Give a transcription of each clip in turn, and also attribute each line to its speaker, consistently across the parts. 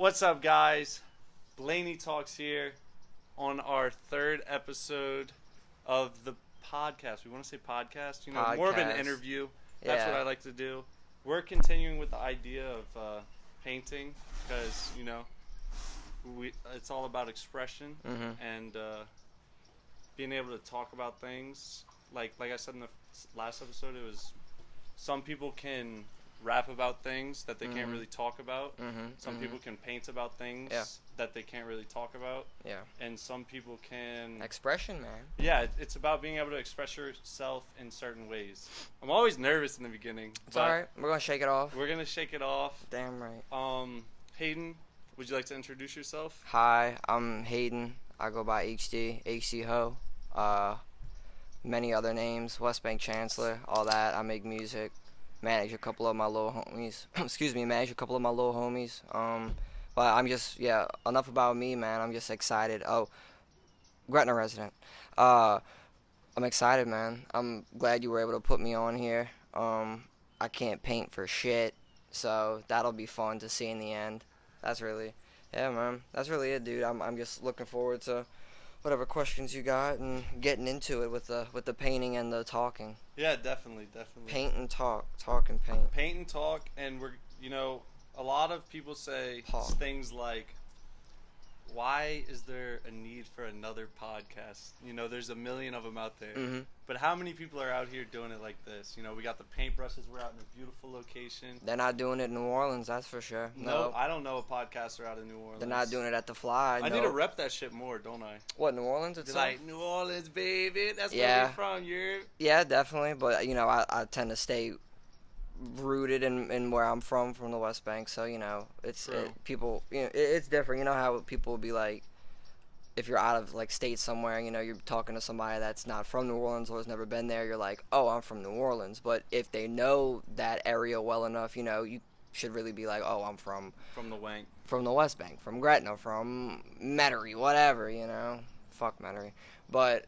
Speaker 1: What's up, guys? Blaney Talks here on our third episode of the podcast. We want to say podcast, more of an interview. That's what I like to do. We're continuing with the idea of painting because, it's all about expression and being able to talk about things. Like I said in the last episode, it was some people can rap about things that they can't really talk about. Some people can paint about things that they can't really talk about. Yeah. And some people can...
Speaker 2: Expression, man.
Speaker 1: Yeah, it's about being able to express yourself in certain ways. I'm always nervous in the beginning.
Speaker 2: It's alright. We're going to shake it off.
Speaker 1: We're going to shake it off.
Speaker 2: Damn right.
Speaker 1: Hayden, would you like to introduce yourself?
Speaker 2: Hi, I'm Hayden. I go by HD Ho. Many other names. Westbank Chancellor, all that. I make music. Manage a couple of my little homies. But I'm just, enough about me, man. I'm just excited. Oh, Gretna resident. I'm excited, man. I'm glad you were able to put me on here. I can't paint for shit, so that'll be fun to see in the end. That's really it, dude. I'm just looking forward to whatever questions you got and getting into it with the painting and the talking.
Speaker 1: Yeah, definitely.
Speaker 2: Paint and talk and paint.
Speaker 1: Paint and talk, and we're, a lot of people say things like, why is there a need for another podcast? There's a million of them out there. But how many people are out here doing it like this? We got the paintbrushes. We're out in a beautiful location.
Speaker 2: They're not doing it in New Orleans, that's for sure.
Speaker 1: No, I don't know a podcaster out in New Orleans.
Speaker 2: They're not doing it at the Fly.
Speaker 1: I need to rep that shit more, don't I?
Speaker 2: What, New Orleans itself?
Speaker 1: Like, New Orleans, baby. That's where we're from.
Speaker 2: Yeah, definitely. But, I tend to stay rooted in where I'm from the Westbank. So, it's it's different. You know how people will be like, if you're out of state somewhere, you're talking to somebody that's not from New Orleans or has never been there, you're like, oh, I'm from New Orleans. But if they know that area well enough, you should really be like, oh, I'm from
Speaker 1: the Wank,
Speaker 2: from the Westbank, from Gretna, from Metairie, whatever, fuck Metairie. But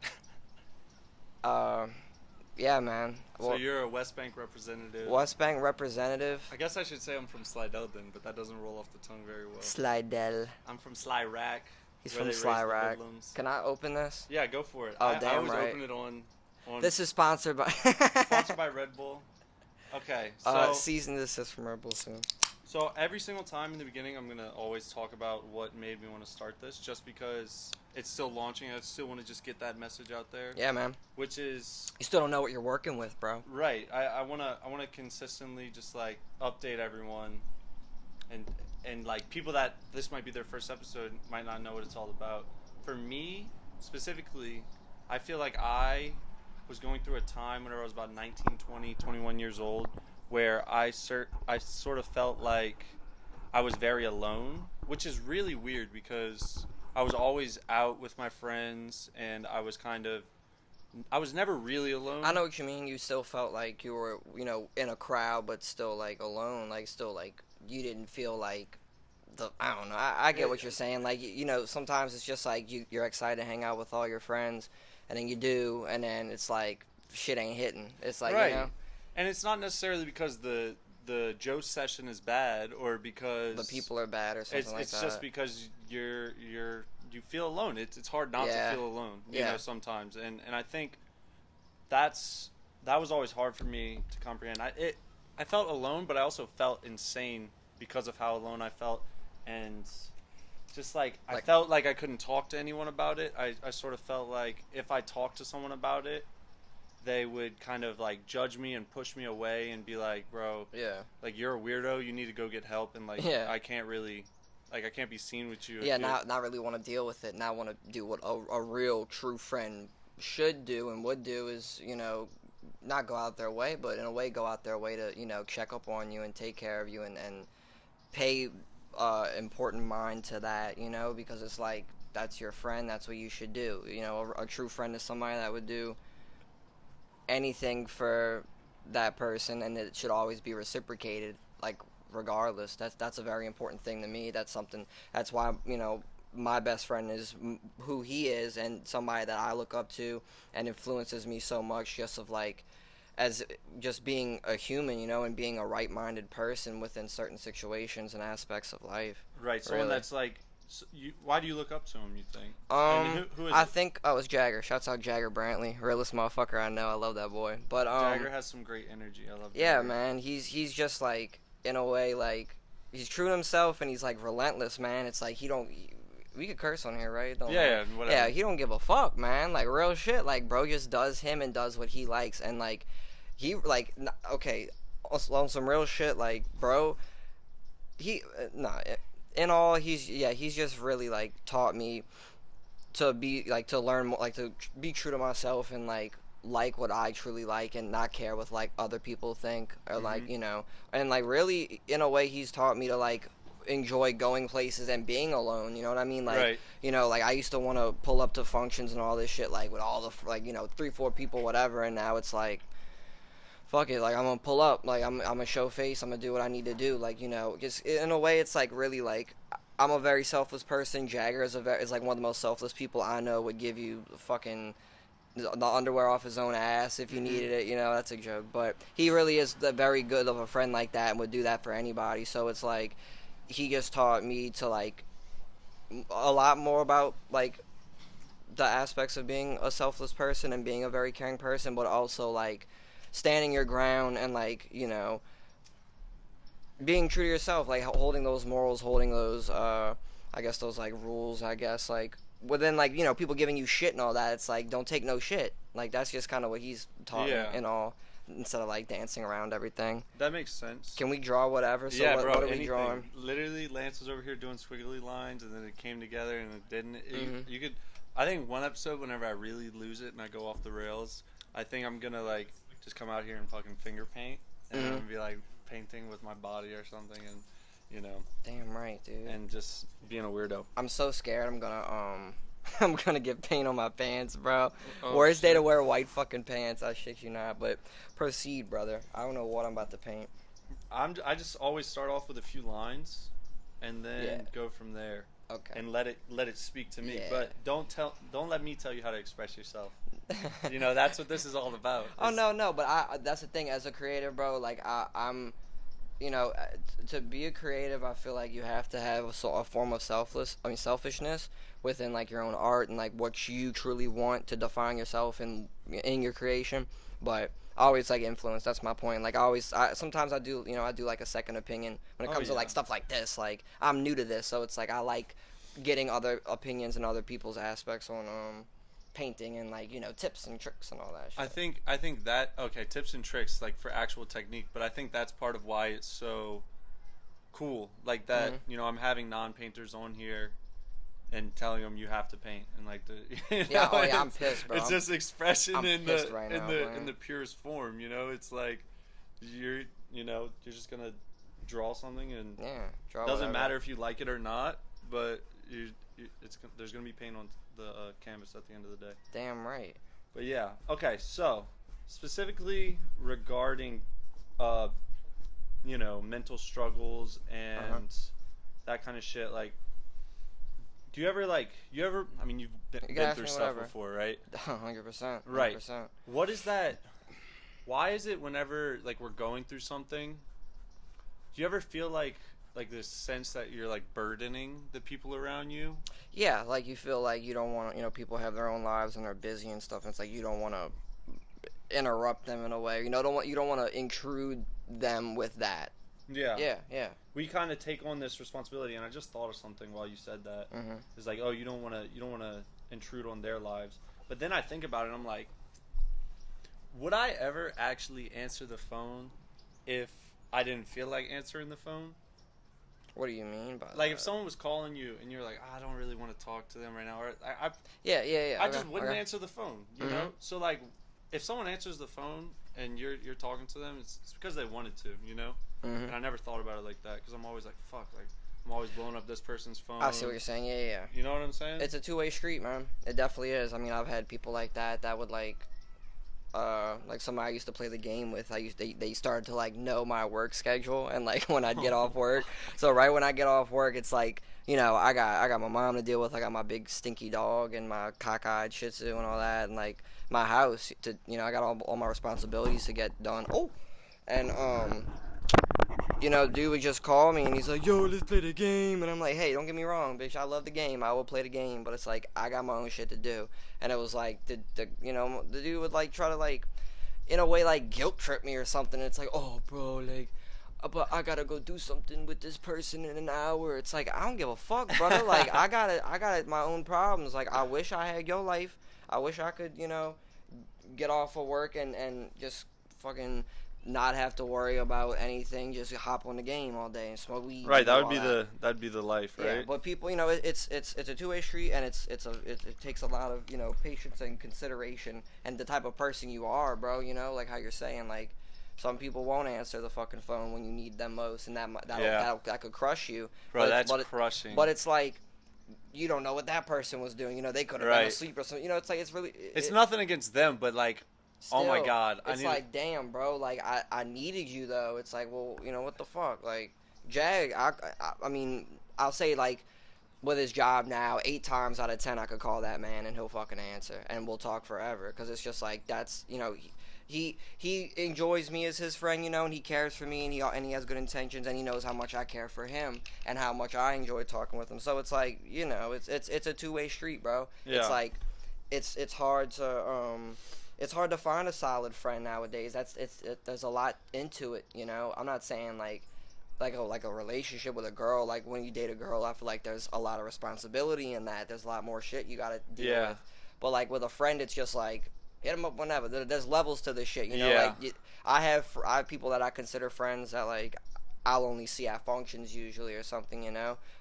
Speaker 2: yeah, man.
Speaker 1: So you're a Westbank representative.
Speaker 2: Westbank representative.
Speaker 1: I guess I should say I'm from Slidell then, but that doesn't roll off the tongue very well.
Speaker 2: Slidell.
Speaker 1: I'm from Sly Rack.
Speaker 2: He's from Sly Rack. Can I open this?
Speaker 1: Yeah, go for it.
Speaker 2: Oh, damn
Speaker 1: I always
Speaker 2: right.
Speaker 1: open it on.
Speaker 2: This is sponsored by...
Speaker 1: sponsored by Red Bull. Okay, so...
Speaker 2: Season desist from Red Bull soon.
Speaker 1: So every single time in the beginning, I'm going to always talk about what made me want to start this, just because it's still launching. I still want to just get that message out there.
Speaker 2: Yeah, man.
Speaker 1: Which is...
Speaker 2: You still don't know what you're working with, bro.
Speaker 1: Right. I want to consistently just, update everyone. And people that this might be their first episode might not know what it's all about. For me, specifically, I feel like I was going through a time when I was about 19, 20, 21 years old, where I sort of felt like I was very alone, which is really weird because I was always out with my friends and I was never really alone.
Speaker 2: I know what you mean. You still felt like you were, in a crowd, but still alone, you didn't feel like I don't know. I get what you're saying. Sometimes it's just you're excited to hang out with all your friends, and then you do, and then it's shit ain't hitting. It's
Speaker 1: right. And it's not necessarily because the Joe session is bad or because
Speaker 2: the people are bad or something like that. It's
Speaker 1: just because you feel alone. It's hard not to feel alone. You know, sometimes, and I think that was always hard for me to comprehend. I felt alone, but I also felt insane because of how alone I felt, and just I felt like I couldn't talk to anyone about it. I sort of felt like if I talked to someone about it, they would kind of judge me and push me away and be like, bro, you're a weirdo, you need to go get help, and I can't really, I can't be seen with you.
Speaker 2: Yeah, not really want to deal with it, not want to do what a real true friend should do and would do is, not go out their way, but in a way go out their way to, check up on you and take care of you and pay important mind to that, because it's that's your friend, that's what you should do. A true friend is somebody that would do anything for that person, and it should always be reciprocated, regardless. That's a very important thing to me. That's why my best friend is who he is, and somebody that I look up to and influences me so much, just as just being a human, and being a right-minded person within certain situations and aspects of life.
Speaker 1: Right. Someone that's like, why do you look up to him, you think? Who is
Speaker 2: I
Speaker 1: it?
Speaker 2: think, it's Jagger. Shouts out Jagger Brantley. Realest motherfucker I know. I love that boy. But,
Speaker 1: Jagger has some great energy. I love Jagger.
Speaker 2: Yeah, man. He's just, like, in a way, like, he's true to himself, and he's, like, relentless, man. It's like, we could curse on here, right?
Speaker 1: Yeah, whatever.
Speaker 2: Yeah, he don't give a fuck, man. Like, real shit. Like, bro just does him and does what he likes. And, like, okay, on some real shit, like, bro, in all, he's just really, like, taught me to be, like, to learn more, like, to be true to myself and, like what I truly like and not care what, like, other people think or, like, you know. And, like, really, in a way, he's taught me to, like, enjoy going places and being alone, you know what I mean? Like,
Speaker 1: right.
Speaker 2: You know, like, I used to want to pull up to functions and all this shit, like, with all the, like, you know, 3-4 people, whatever, and now it's like, fuck it, like, I'm gonna pull up, like, I'm gonna show face, I'm gonna do what I need to do, like, you know, just, in a way, it's, like, really, like, I'm a very selfless person. Jagger is like, one of the most selfless people I know, would give you fucking the underwear off his own ass if you needed it, you know. That's a joke, but he really is very good of a friend like that and would do that for anybody. So it's like, he just taught me to, like, a lot more about, like, the aspects of being a selfless person and being a very caring person, but also, like, standing your ground and, like, you know, being true to yourself, like, holding those morals, holding those I guess those, like, rules, I guess, like, within, like, you know, people giving you shit and all that, it's like, don't take no shit. Like, that's just kind of what he's taught me and all, instead of, like, dancing around everything.
Speaker 1: That makes sense.
Speaker 2: Can we draw whatever? So
Speaker 1: yeah,
Speaker 2: what,
Speaker 1: bro,
Speaker 2: what are
Speaker 1: anything.
Speaker 2: we drawing?
Speaker 1: Literally, Lance was over here doing squiggly lines, and then it came together, and it didn't. You could, I think one episode, whenever I really lose it and I go off the rails, I think I'm gonna, like, just come out here and fucking finger paint, and I'm gonna be, like, painting with my body or something, and, you know.
Speaker 2: Damn right, dude.
Speaker 1: And just being a weirdo.
Speaker 2: I'm so scared I'm gonna get paint on my pants, bro.
Speaker 1: Oh,
Speaker 2: Worst day to wear white fucking pants, I shit you not. But proceed, brother. I don't know what I'm about to paint.
Speaker 1: I just always start off with a few lines, and then go from there.
Speaker 2: Okay.
Speaker 1: And let it speak to me.
Speaker 2: Yeah.
Speaker 1: But don't let me tell you how to express yourself. You know, that's what this is all about.
Speaker 2: Oh no, but that's the thing, as a creative, bro. Like, I'm, you know, to be a creative, I feel like you have to have a form of selfishness within, like, your own art and, like, what you truly want to define yourself in your creation. But I always, like, influence. That's my point. Like, sometimes I do, you know, I do, like, a second opinion when it comes to, like, stuff like this. Like, I'm new to this, so it's like I like getting other opinions and other people's aspects on painting and, like, you know, tips and tricks and all that shit.
Speaker 1: I think that, okay, tips and tricks, like, for actual technique, but I think that's part of why it's so cool. Like, that, you know, I'm having non-painters on here and telling them you have to paint, and, like, you know,
Speaker 2: I'm pissed, bro.
Speaker 1: It's just expression in
Speaker 2: the
Speaker 1: the purest form, you know. It's like you're just gonna draw something, and
Speaker 2: draw
Speaker 1: doesn't
Speaker 2: whatever.
Speaker 1: matter if you like it or not, but there's gonna be paint on the canvas at the end of the day.
Speaker 2: Damn right.
Speaker 1: But yeah, okay. So specifically regarding, you know, mental struggles and that kind of shit, like. Do you ever, I mean, you've been through stuff before, right?
Speaker 2: 100%.
Speaker 1: Right. What is that, why is it whenever, like, we're going through something, do you ever feel like this sense that you're, like, burdening the people around you?
Speaker 2: Yeah, like, you feel like you don't want to, you know, people have their own lives and they're busy and stuff, and it's like you don't want to interrupt them in a way. You know, you don't want to intrude them with that.
Speaker 1: Yeah.
Speaker 2: Yeah.
Speaker 1: We kind of take on this responsibility, and I just thought of something while you said that. It's like, oh, you don't want to intrude on their lives. But then I think about it, and I'm like, would I ever actually answer the phone if I didn't feel like answering the phone?
Speaker 2: What do you mean by that?
Speaker 1: Like, if someone was calling you and you're like, I don't really want to talk to them right now, or
Speaker 2: yeah.
Speaker 1: I just wouldn't answer the phone, you know? So, like, if someone answers the phone and you're talking to them, it's because they wanted to, you know? And I never thought about it like that, because I'm always like, fuck, like, I'm always blowing up this person's phone.
Speaker 2: I see what you're saying. Yeah.
Speaker 1: You know what I'm saying?
Speaker 2: It's a two-way street, man. It definitely is. I mean, I've had people like that would, like somebody I used to play the game with. They started to, like, know my work schedule, and, like, when I'd get off work. So right when I get off work, it's like, you know, I got my mom to deal with. I got my big stinky dog and my cockeyed Shih Tzu and all that, and, like, my house to, you know, I got all my responsibilities to get done. Oh, and you know, dude would just call me and he's like, yo, let's play the game. And I'm like, hey, don't get me wrong, bitch. I love the game. I will play the game. But it's like, I got my own shit to do. And it was like, the dude would like try to like, in a way, like guilt trip me or something. It's like, oh, bro, like, but I gotta go do something with this person in an hour. It's like, I don't give a fuck, brother. Like, I got my own problems. Like, I wish I had your life. I wish I could, get off of work and just fucking not have to worry about anything. Just hop on the game all day and smoke weed.
Speaker 1: Right, that'd be the life, right?
Speaker 2: Yeah, but people, it's a two-way street, and it takes a lot of patience and consideration, and the type of person you are, bro. Like how you're saying, like. Some people won't answer the fucking phone when you need them most, and that could crush you.
Speaker 1: Bro, that's crushing.
Speaker 2: But it's like, you don't know what that person was doing. They could have been asleep or something. It's like, it's really...
Speaker 1: It's nothing against them, but like, still, oh my God.
Speaker 2: It's like, damn, bro, like, I needed you, though. It's like, well, what the fuck? Like, Jag, I mean, I'll say, like, with his job now, 8 times out of 10, I could call that man, and he'll fucking answer, and we'll talk forever, because it's just like, that's, He enjoys me as his friend, and he cares for me, and he has good intentions, and he knows how much I care for him, and how much I enjoy talking with him. So it's like, it's a two-way street, bro. Yeah. It's like, it's hard to find a solid friend nowadays. There's a lot into it, I'm not saying like a relationship with a girl. Like when you date a girl, I feel like there's a lot of responsibility in that. There's a lot more shit you gotta deal with. But like with a friend, it's just like, hit them up whenever. There's levels to this shit,
Speaker 1: Yeah.
Speaker 2: Like I have people that I consider friends that like I'll only see at functions usually or something,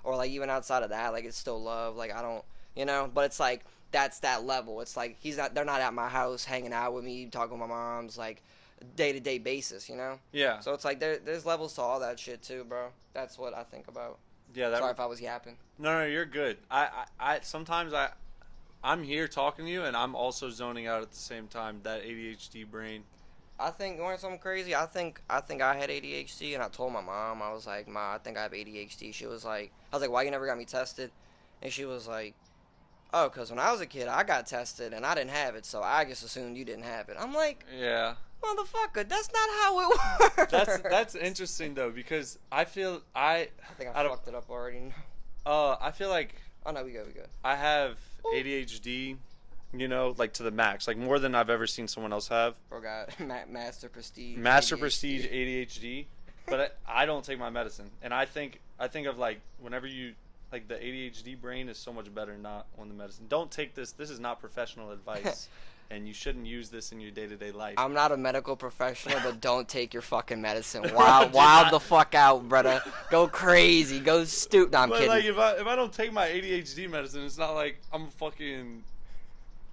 Speaker 2: or like even outside of that, like it's still love. Like I don't, but it's like that's that level. It's like they're not at my house hanging out with me, talking with my mom's like day-to-day basis,
Speaker 1: Yeah.
Speaker 2: So it's like there's levels to all that shit too, bro. That's what I think about.
Speaker 1: Yeah.
Speaker 2: Sorry if I was yapping.
Speaker 1: No, you're good. I sometimes I'm here talking to you, and I'm also zoning out at the same time. That ADHD brain.
Speaker 2: I think, you want something crazy? I think I had ADHD, and I told my mom. I was like, Ma, I think I have ADHD. She was like, I was like, why you never got me tested? And she was like, oh, because when I was a kid, I got tested, and I didn't have it, so I just assumed you didn't have it. I'm like,
Speaker 1: yeah,
Speaker 2: motherfucker, that's not how it works.
Speaker 1: That's interesting though, because I think I
Speaker 2: fucked it up already.
Speaker 1: I feel like.
Speaker 2: Oh no, we good.
Speaker 1: I have ADHD, like to the max, like more than I've ever seen someone else have.
Speaker 2: Bro got master prestige
Speaker 1: ADHD, but I don't take my medicine, and I think of like whenever you like the ADHD brain is so much better not on the medicine. Don't take this. This is not professional advice. And you shouldn't use this in your day-to-day life. I'm
Speaker 2: not a medical professional, but don't take your fucking medicine. Wild the fuck out, brother. Go crazy. Go stupid. No, I'm kidding.
Speaker 1: Like, if I don't take my ADHD medicine, it's not like I'm fucking,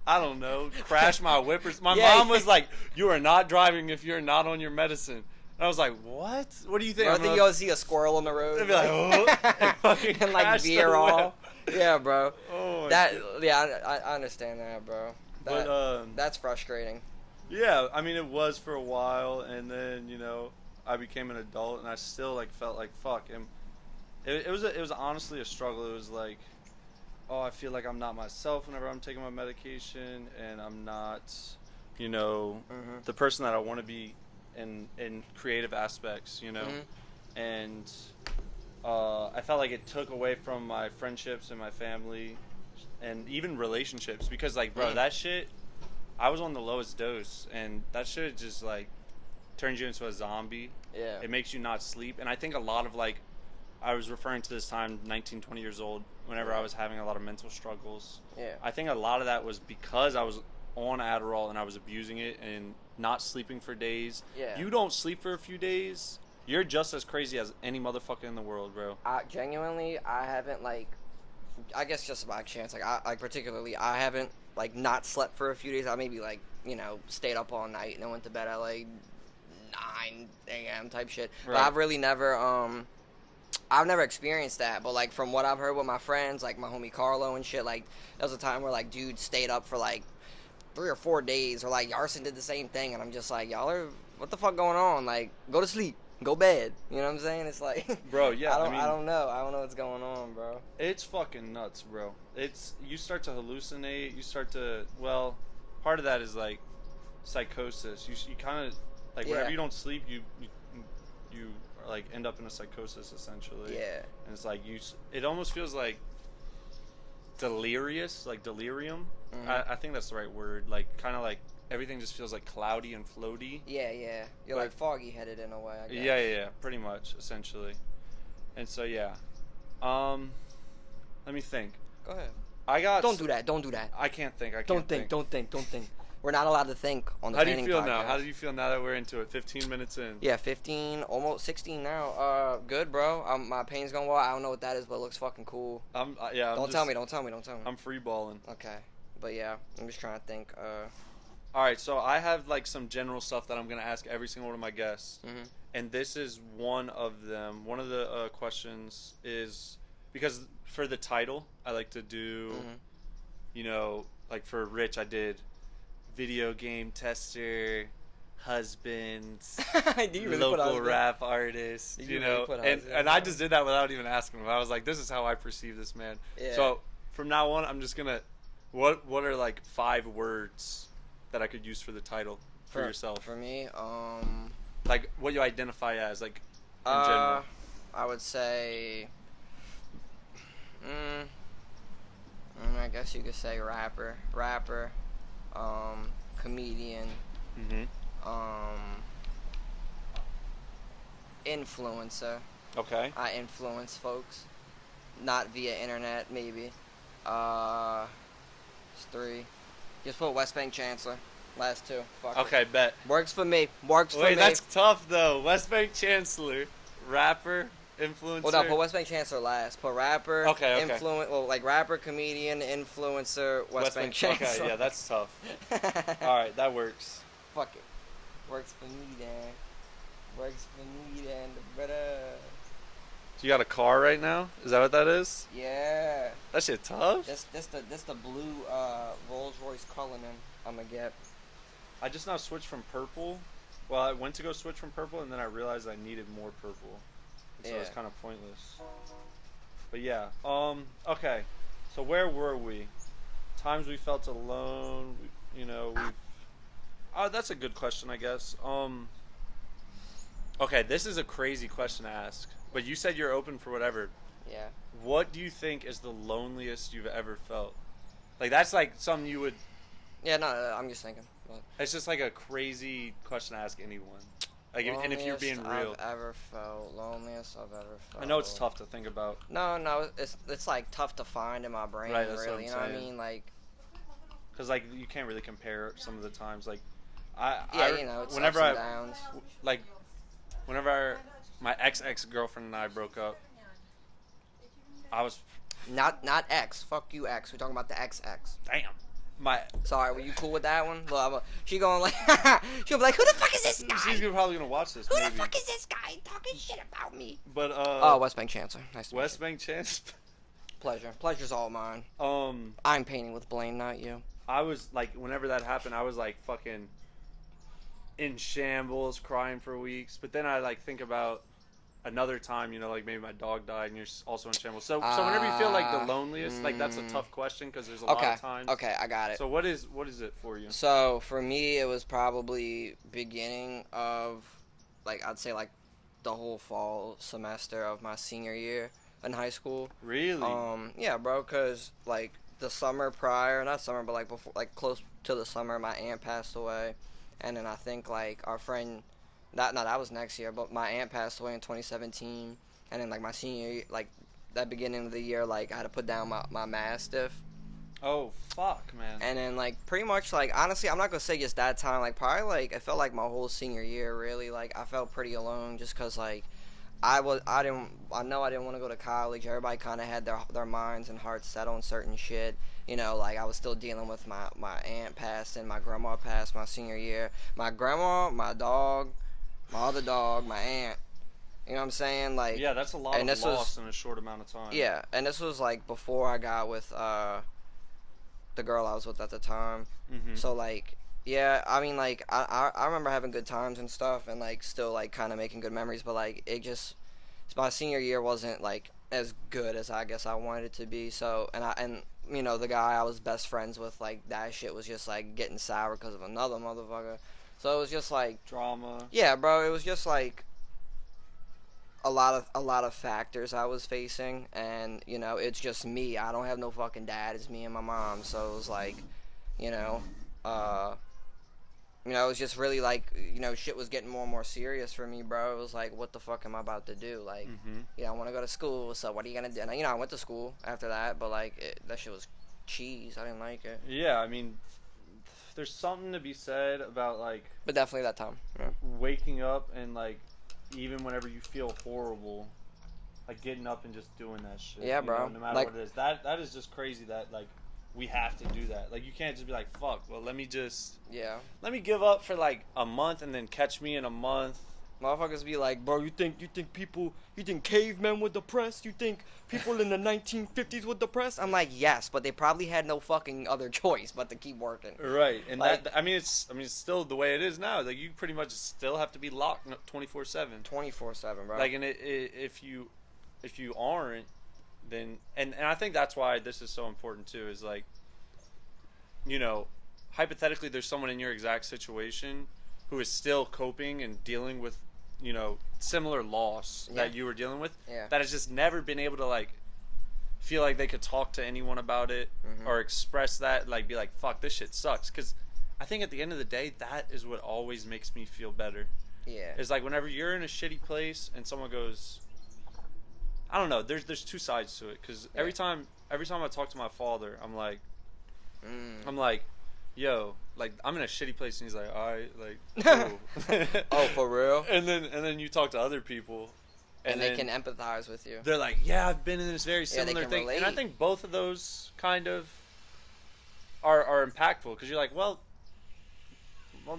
Speaker 1: I don't know, crash my whippers. My mom was like, you are not driving if you're not on your medicine. And I was like, what? What do you think?
Speaker 2: Bro, I think you'll see a squirrel on the road.
Speaker 1: They'd be like, oh.
Speaker 2: And like veer off. Yeah, bro.
Speaker 1: Oh,
Speaker 2: I understand that, bro. That's frustrating.
Speaker 1: Yeah, I mean, it was for a while, and then I became an adult, and I still like felt like fuck. And it was honestly a struggle. It was like, oh, I feel like I'm not myself whenever I'm taking my medication, and I'm not, the person that I want to be in creative aspects, and I felt like it took away from my friendships and my family. And even relationships, because like, bro, that shit, I was on the lowest dose, and that shit just like turns you into a zombie.
Speaker 2: Yeah.
Speaker 1: It makes you not sleep, and I think a lot of like, I was referring to this time, 19, 20 years old, whenever I was having a lot of mental struggles.
Speaker 2: Yeah.
Speaker 1: I think a lot of that was because I was on Adderall and I was abusing it and not sleeping for days.
Speaker 2: Yeah.
Speaker 1: You don't sleep for a few days, you're just as crazy as any motherfucker in the world, bro.
Speaker 2: Genuinely, I haven't like. I guess just by chance, I particularly, I haven't like not slept for a few days. I maybe like stayed up all night and I went to bed at like 9 a.m. type shit.
Speaker 1: Right.
Speaker 2: But I've really never I've never experienced that. But like from what I've heard with my friends, like my homie Carlo and shit, like there was a time where like dudes stayed up for like 3 or 4 days, or like Yarson did the same thing, and I'm just like, y'all are what the fuck going on? Like go to sleep. Go bed. You know what I'm saying? It's like,
Speaker 1: bro, yeah.
Speaker 2: I don't know. I don't know what's going on, bro.
Speaker 1: It's fucking nuts, bro. You start to hallucinate. You start to, part of that is like psychosis. You kind of like whenever you don't sleep, you like end up in a psychosis essentially.
Speaker 2: Yeah.
Speaker 1: And it's like it almost feels like delirious, like delirium. I think that's the right word. Like kind of like everything just feels like cloudy and floaty.
Speaker 2: Yeah. You're like foggy headed in a way, I guess.
Speaker 1: Yeah, pretty much, essentially. And so yeah. Let me think.
Speaker 2: Go ahead. Don't do that.
Speaker 1: I can't think.
Speaker 2: Don't think. We're not allowed to think on the painting podcast.
Speaker 1: How do you feel now? How do you feel now that we're into it? 15 minutes in.
Speaker 2: Yeah, 15, almost 16 now. Good, bro. My painting's going well. I don't know what that is, but it looks fucking cool. Don't tell me.
Speaker 1: I'm free balling.
Speaker 2: Okay. But yeah, I'm just trying to think.
Speaker 1: All right, so I have like some general stuff that I'm going to ask every single one of my guests.
Speaker 2: Mm-hmm.
Speaker 1: And this is one of them. One of the questions is, because for the title, I like to do, like for Rich, I did video game tester, husbands, local rap artist, and I just did that without even asking him. I was like, this is how I perceive this man.
Speaker 2: Yeah.
Speaker 1: So from now on, I'm just gonna, what are like 5 words that I could use for the title for yourself?
Speaker 2: For me,
Speaker 1: like what you identify as, like in general.
Speaker 2: I would say, I guess you could say rapper. Comedian, influencer.
Speaker 1: Okay.
Speaker 2: I influence folks, not via internet, maybe. It's 3. Just put Westbank Chancellor. Last 2. Fuck
Speaker 1: okay,
Speaker 2: it.
Speaker 1: bet.
Speaker 2: Works for me. Wait,
Speaker 1: that's tough though. Westbank Chancellor, rapper, influencer.
Speaker 2: Well, no, put Westbank Chancellor last. Put rapper,
Speaker 1: okay.
Speaker 2: like rapper, comedian, influencer, Westbank Chancellor.
Speaker 1: Okay, yeah, that's tough. All right, that works.
Speaker 2: Fuck it. Works for me then. Brother.
Speaker 1: So you got a car right now? Is that what that is?
Speaker 2: Yeah.
Speaker 1: That shit tough?
Speaker 2: This the blue Rolls Royce Cullinan I'm gonna get.
Speaker 1: I just now switched from purple. Well, I went to go switch from purple, and then I realized I needed more purple. So it's kind of pointless. But yeah. Okay. So where were we? Times we felt alone. That's a good question, I guess. Okay, this is a crazy question to ask. But you said you're open for whatever.
Speaker 2: Yeah.
Speaker 1: What do you think is the loneliest you've ever felt? Like, that's like something you would...
Speaker 2: Yeah, no, I'm just thinking. But...
Speaker 1: It's just like a crazy question to ask anyone. Like, and if you're being real.
Speaker 2: Loneliest I've ever felt.
Speaker 1: I know it's tough to think about.
Speaker 2: No, it's like tough to find in my brain,
Speaker 1: right, that's
Speaker 2: really.
Speaker 1: What I'm
Speaker 2: you know what I mean? Like,
Speaker 1: because like you can't really compare some of the times. Like,
Speaker 2: it's
Speaker 1: whenever
Speaker 2: ups and downs.
Speaker 1: Like, whenever my ex-girlfriend and I broke up, I was
Speaker 2: not ex. Fuck you, ex. We're talking about the ex.
Speaker 1: Damn.
Speaker 2: Sorry, were you cool with that one? She going like, she'll be like, who the fuck is this guy?
Speaker 1: She's probably gonna watch this.
Speaker 2: Who the fuck is this guy talking shit about me?
Speaker 1: But
Speaker 2: Westbank Chancellor. Nice to meet you.
Speaker 1: Westbank Chancellor.
Speaker 2: Pleasure's all mine. I'm painting with Blaine, not you.
Speaker 1: I was like, whenever that happened, I was like fucking in shambles, crying for weeks. But then I like think about another time, like maybe my dog died and you're also in shambles. So whenever you feel like the loneliest, like that's a tough question because there's a lot of times.
Speaker 2: Okay, I got it.
Speaker 1: So what is it for you?
Speaker 2: So for me, it was probably beginning of, like, I'd say like the whole fall semester of my senior year in high school.
Speaker 1: Really?
Speaker 2: Yeah, bro, because like the summer prior, not summer, but like before, like close to the summer, my aunt passed away, and then I think like our friend. That was next year, but my aunt passed away in 2017, and then like my senior year, like that beginning of the year, like I had to put down my Mastiff.
Speaker 1: Oh fuck, man.
Speaker 2: And then like pretty much like honestly, I'm not gonna say just that time, like probably like I felt like my whole senior year really, like I felt pretty alone just cause like I know I didn't want to go to college. Everybody kind of had their minds and hearts set on certain shit. Like I was still dealing with my aunt passing, my grandma passed my senior year. My grandma, my dog. My other dog, my aunt. You know what I'm saying? Like,
Speaker 1: yeah, that's a lot of loss in a short amount of time.
Speaker 2: Yeah, and this was like before I got with the girl I was with at the time.
Speaker 1: Mm-hmm.
Speaker 2: So like, yeah, I mean like I remember having good times and stuff, and like still like kind of making good memories, but like my senior year wasn't like as good as I guess I wanted it to be. So and the guy I was best friends with, like that shit was just like getting sour because of another motherfucker. So it was just like
Speaker 1: drama.
Speaker 2: Yeah, bro. It was just like a lot of factors I was facing, and you know, it's just me. I don't have no fucking dad. It's me and my mom. So it was like, you know, it was just really like, shit was getting more and more serious for me, bro. It was like, what the fuck am I about to do? Like, I want to go to school. So what are you gonna do? And I went to school after that, but like, that shit was cheese. I didn't like it.
Speaker 1: Yeah, I mean, there's something to be said about like.
Speaker 2: But definitely that time. Yeah.
Speaker 1: Waking up and like, even whenever you feel horrible, like getting up and just doing that shit.
Speaker 2: Yeah, bro.
Speaker 1: No matter what it is, that is just crazy. That like. We have to do that. Like, you can't just be like, fuck, well, let me give up for, like, a month and then catch me in a month.
Speaker 2: Motherfuckers be like, bro, you think cavemen were depressed? You think people in the 1950s were depressed? I'm like, yes, but they probably had no fucking other choice but to keep working.
Speaker 1: Right. And like, it's still the way it is now. Like, you pretty much still have to be locked 24/7.
Speaker 2: 24/7, bro.
Speaker 1: Like, and if you aren't, then and I think that's why this is so important too, is like, hypothetically there's someone in your exact situation who is still coping and dealing with similar loss that you were dealing with, that has just never been able to like feel like they could talk to anyone about it, or express that, like be like, fuck, this shit sucks. Because I think at the end of the day, that is what always makes me feel better. It's like whenever you're in a shitty place and someone goes, I don't know. There's two sides to it, because every time I talk to my father, I'm like, yo, like I'm in a shitty place, and he's like, all right, like, cool.
Speaker 2: Oh, for real?
Speaker 1: And then you talk to other people,
Speaker 2: and they can empathize with you.
Speaker 1: They're like, yeah, I've been in this very similar thing,
Speaker 2: relate.
Speaker 1: and I think both of those kind of are impactful, because you're like, well,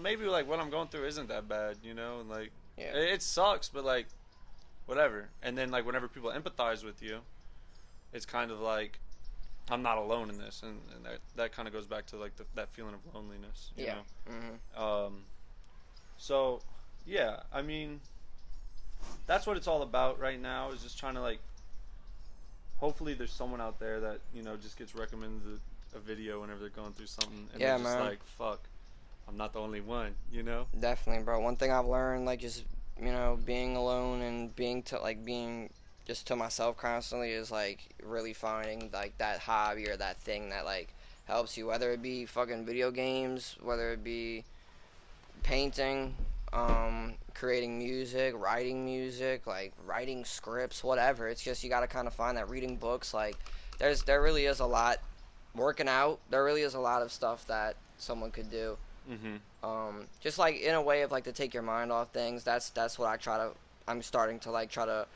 Speaker 1: maybe like what I'm going through isn't that bad, and like it sucks, but like. Whatever. And then like whenever people empathize with you, it's kind of like, I'm not alone in this, and that kind of goes back to like that feeling of loneliness, you know. So yeah, I mean, that's what it's all about right now, is just trying to like, hopefully there's someone out there that just gets recommended a video whenever they're going through something, and they're just like, fuck, I'm not the only one,
Speaker 2: Definitely, bro. One thing I've learned, like, just being alone and being just to myself constantly, is like really finding like that hobby or that thing that like helps you, whether it be fucking video games, whether it be painting, creating music, like writing scripts, whatever. It's just, you got to kind of find that. Reading books, like there really is a lot. Working out, there really is a lot of stuff that someone could do. Just like in a way of like to take your mind off things. That's what I'm starting to like try to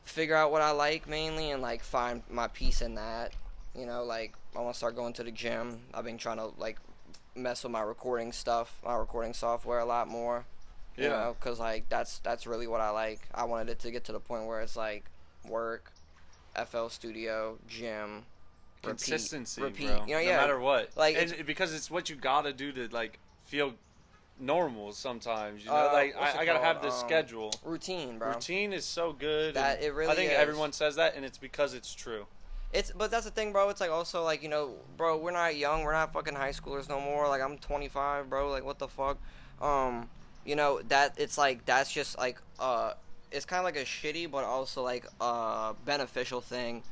Speaker 2: figure out what I like mainly, and like find my peace in that. Like I want to start going to the gym. I've been trying to like mess with my recording software a lot more. Because like that's really what I like. I wanted it to get to the point where it's like work, FL Studio, gym.
Speaker 1: Consistency,
Speaker 2: repeat.
Speaker 1: Bro. No matter what,
Speaker 2: like,
Speaker 1: and because it's what you gotta do to like feel normal sometimes. Like I gotta have this schedule,
Speaker 2: routine, bro.
Speaker 1: Routine is so good.
Speaker 2: That it really.
Speaker 1: I think everyone says that, and it's because it's true.
Speaker 2: But that's the thing, bro. It's like also like bro, we're not young. We're not fucking high schoolers no more. Like I'm 25, bro. Like what the fuck, that it's like that's just like it's kind of like a shitty but also like beneficial thing.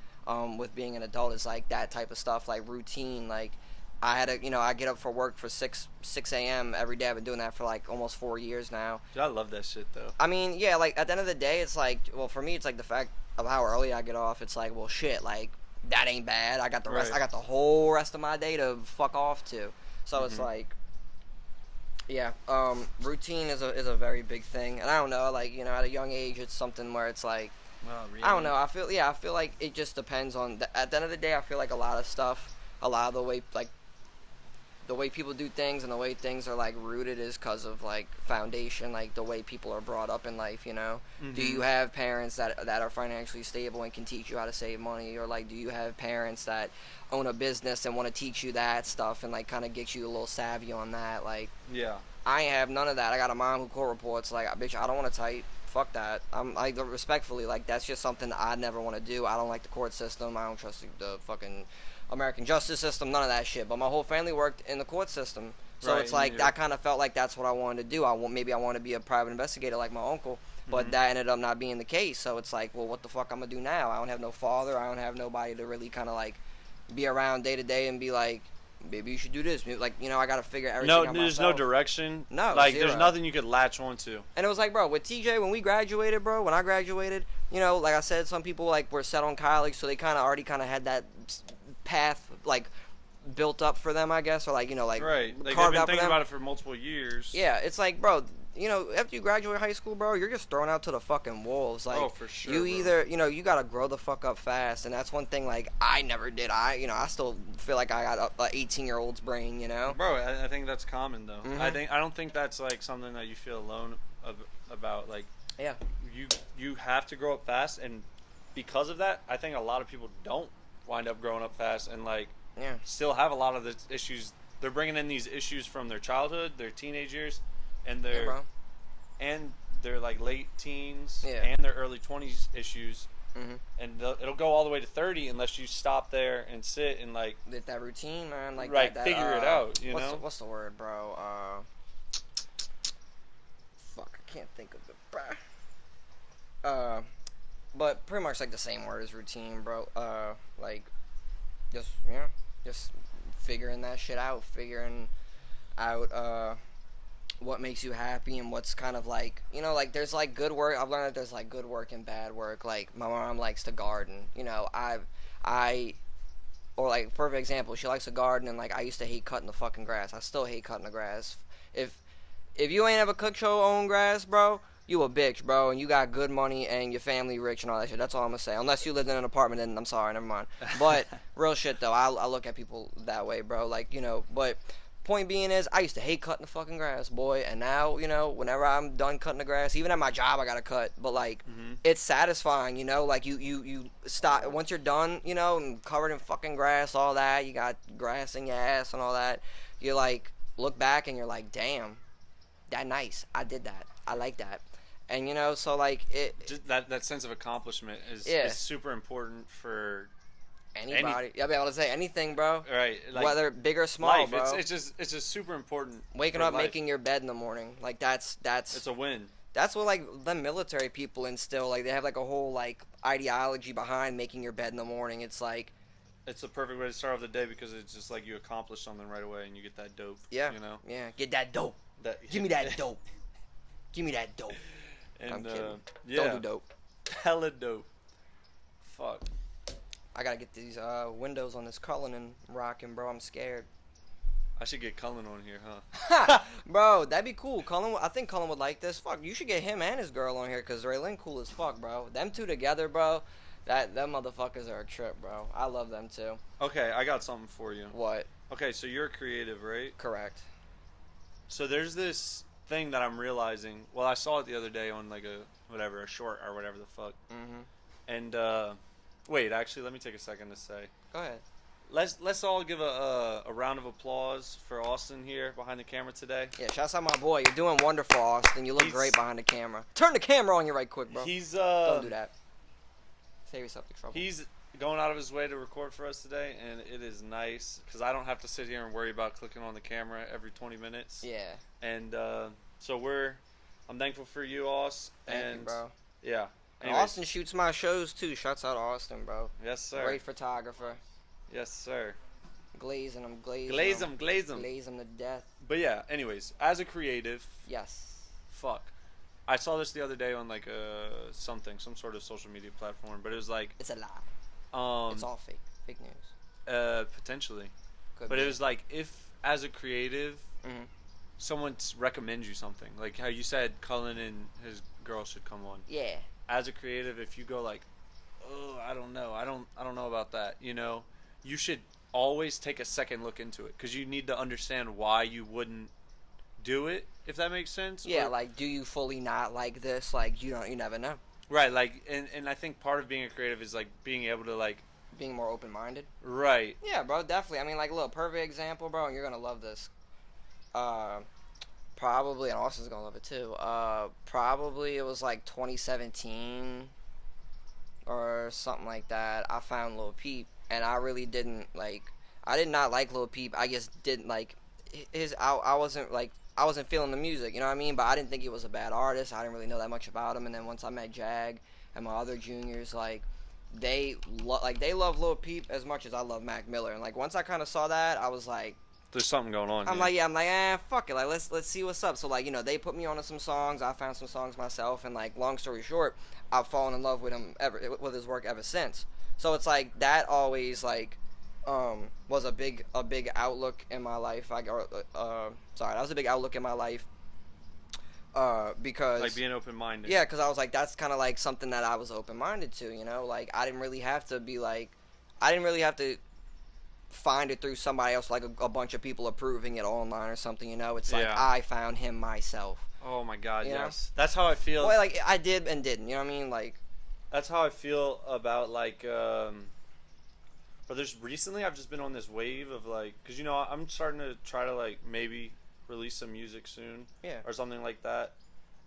Speaker 2: With being an adult, is like that type of stuff, like routine. Like I had I get up for work for 6 a.m. every day. I've been doing that for like almost 4 years now.
Speaker 1: Dude, I love that shit though.
Speaker 2: I mean, yeah, like at the end of the day, it's like, well, for me, it's like the fact of how early I get off. It's like, well, shit, like that ain't bad. I got the rest. I got the whole rest of my day to fuck off to. So it's like, yeah, routine is a very big thing, and I don't know, like at a young age, it's something where it's like.
Speaker 1: Well, really?
Speaker 2: I don't know. I feel like it just depends on. At the end of the day, I feel like a lot of the way people do things and the way things are like rooted is because of like foundation, like the way people are brought up in life. Do you have parents that are financially stable and can teach you how to save money, or like do you have parents that own a business and want to teach you that stuff and like kind of get you a little savvy on that? Like,
Speaker 1: yeah,
Speaker 2: I ain't have none of that. I got a mom who court reports. Like, bitch, I don't want to type. Fuck that. I'm like, respectfully, like that's just something that I never want to do. I don't like the court system. I don't trust the fucking American justice system. None of that shit. But my whole family worked in the court system, so it's like I kind of felt like that's what I wanted to do. Maybe I want to be a private investigator like my uncle. But that ended up not being the case. So it's like, well, what the fuck I'm gonna do now? I don't have no father. I don't have nobody to really kind of like be around day to day and be like, maybe you should do this. Like, you know, I gotta figure everything out myself.
Speaker 1: No, there's no direction.
Speaker 2: No,
Speaker 1: like
Speaker 2: zero.
Speaker 1: There's nothing you could latch onto.
Speaker 2: And it was like, bro, with TJ, when I graduated, you know, like I said, some people like were set on college, so they kind of already had that path like built up for them, I guess, or like, you know, like
Speaker 1: right. Like
Speaker 2: carved
Speaker 1: they've
Speaker 2: out
Speaker 1: been
Speaker 2: for
Speaker 1: thinking
Speaker 2: them.
Speaker 1: about it for multiple years.
Speaker 2: Yeah, it's like, bro, you know, after you graduate high school, bro, you're just thrown out to the fucking wolves. Like,
Speaker 1: oh, for sure,
Speaker 2: you
Speaker 1: bro.
Speaker 2: either, you know, you gotta grow the fuck up fast, and that's one thing like I never did. I still feel like I got a 18-year-old's brain, you know.
Speaker 1: Bro, I think that's common though.
Speaker 2: Mm-hmm.
Speaker 1: I don't think that's like something that you feel alone about. Like,
Speaker 2: yeah,
Speaker 1: you have to grow up fast, and because of that, I think a lot of people don't wind up growing up fast and like still have a lot of the issues. They're bringing in these issues from their childhood, their teenage years, and their like late teens and their early 20s issues.
Speaker 2: Mm-hmm.
Speaker 1: And it'll go all the way to 30 unless you stop there and sit and like
Speaker 2: get that routine, man. Like
Speaker 1: right,
Speaker 2: that,
Speaker 1: figure it out. You know,
Speaker 2: what's the word, bro? Fuck, I can't think of it, bro. But pretty much like the same word as routine, bro. Like just figuring that shit out, figuring out what makes you happy and what's kind of like, you know, like there's like good work. I've learned that there's like good work and bad work. Like my mom likes to garden, you know. Or like perfect example, she likes to garden, and like I used to hate cutting the fucking grass. I still hate cutting the grass. If you ain't ever cut your own grass, bro, you a bitch, bro, and you got good money and your family rich and all that shit. That's all I'm gonna say. Unless you lived in an apartment, then I'm sorry, never mind. But real shit though, I look at people that way, bro. Like, you know, but point being is, I used to hate cutting the fucking grass, boy, and now, you know, whenever I'm done cutting the grass, even at my job, I gotta cut, but like, it's satisfying, you know, like you stop, once you're done, you know, and covered in fucking grass, all that, you got grass in your ass and all that, you like, look back and you're like, damn, that nice, I did that, I like that, and you know, so like,
Speaker 1: just that sense of accomplishment is super important for
Speaker 2: anybody. I'll be able to say anything, bro.
Speaker 1: Right. Like,
Speaker 2: whether big or small,
Speaker 1: life,
Speaker 2: bro.
Speaker 1: It's just super important.
Speaker 2: Waking up, making your bed in the morning, like that's
Speaker 1: it's a win.
Speaker 2: That's what like the military people instill. Like they have like a whole like ideology behind making your bed in the morning. It's like
Speaker 1: it's the perfect way to start off the day because it's just like you accomplish something right away and you get that dope.
Speaker 2: Yeah.
Speaker 1: You know.
Speaker 2: Yeah. Get that dope. Give me that dope. Give me that dope.
Speaker 1: And
Speaker 2: I'm kidding.
Speaker 1: yeah.
Speaker 2: Don't do dope.
Speaker 1: Hella dope. Fuck.
Speaker 2: I gotta get these windows on this Cullinan rocking, bro. I'm scared.
Speaker 1: I should get Cullen on here, huh?
Speaker 2: Bro, that'd be cool. I think Cullen would like this. Fuck, you should get him and his girl on here, because Raylyn cool as fuck, bro. Them two together, bro, them motherfuckers are a trip, bro. I love them too.
Speaker 1: Okay, I got something for you.
Speaker 2: What?
Speaker 1: Okay, so you're creative, right?
Speaker 2: Correct.
Speaker 1: So there's this thing that I'm realizing. Well, I saw it the other day on like a short or whatever the fuck.
Speaker 2: Mm-hmm.
Speaker 1: And wait, actually, let me take a second to say.
Speaker 2: Go ahead.
Speaker 1: Let's all give a round of applause for Austin here behind the camera today.
Speaker 2: Yeah, shouts out my boy. You're doing wonderful, Austin. You look great behind the camera. Turn the camera on you right quick, bro. Don't do that. Save yourself the trouble.
Speaker 1: He's going out of his way to record for us today, and it is nice because I don't have to sit here and worry about clicking on the camera every 20 minutes.
Speaker 2: Yeah.
Speaker 1: And so I'm thankful for you, Aus.
Speaker 2: Thank you, bro.
Speaker 1: Yeah.
Speaker 2: And Austin shoots my shows too. Shouts out to Austin, bro.
Speaker 1: Yes, sir.
Speaker 2: Great photographer.
Speaker 1: Yes, sir.
Speaker 2: Glazing them.
Speaker 1: Glaze them.
Speaker 2: Glaze them to death.
Speaker 1: But yeah, anyways, as a creative.
Speaker 2: Yes.
Speaker 1: Fuck. I saw this the other day on like some sort of social media platform, but it was like.
Speaker 2: It's a lie. It's all fake. Fake news.
Speaker 1: Potentially.
Speaker 2: Could
Speaker 1: but
Speaker 2: be.
Speaker 1: it was like if, as a creative,
Speaker 2: mm-hmm.
Speaker 1: someone recommends you something, like how you said Cullen and his girl should come on.
Speaker 2: Yeah.
Speaker 1: As a creative, if you go like, oh, I don't know, I don't know about that, you know, you should always take a second look into it because you need to understand why you wouldn't do it, if that makes sense.
Speaker 2: Yeah, like, do you fully not like this? Like, you never know.
Speaker 1: Right, like, and I think part of being a creative is like being able to like
Speaker 2: being more open-minded.
Speaker 1: Right.
Speaker 2: Yeah, bro, definitely. I mean, like, look, perfect example, bro, and you're gonna love this. Probably, and Austin's gonna love it too. Probably it was like 2017 or something like that. I found Lil Peep, and I really didn't like. I did not like Lil Peep. I just didn't like his. I wasn't like I wasn't feeling the music, you know what I mean? But I didn't think he was a bad artist. I didn't really know that much about him. And then once I met Jag and my other juniors, like they love Lil Peep as much as I love Mac Miller. And like once I kind of saw that, I was like,
Speaker 1: there's something going on.
Speaker 2: I'm like, fuck it, like let's see what's up. So like, you know, they put me onto some songs. I found some songs myself, and like, long story short, I've fallen in love with him with his work ever since. So it's like that always like was a big outlook in my life. That was a big outlook in my life. Because
Speaker 1: like being open-minded.
Speaker 2: Yeah, because I was like, that's kind of like something that I was open-minded to, you know. Like I didn't really have to find it through somebody else, like a bunch of people approving it online or something, you know. It's like I found him myself.
Speaker 1: Oh my God,
Speaker 2: you
Speaker 1: yes.
Speaker 2: know?
Speaker 1: That's how I feel.
Speaker 2: Well, like I did and didn't, you know what I mean? Like
Speaker 1: that's how I feel about like but recently I've just been on this wave of like, because you know I'm starting to try to like maybe release some music soon, or something like that,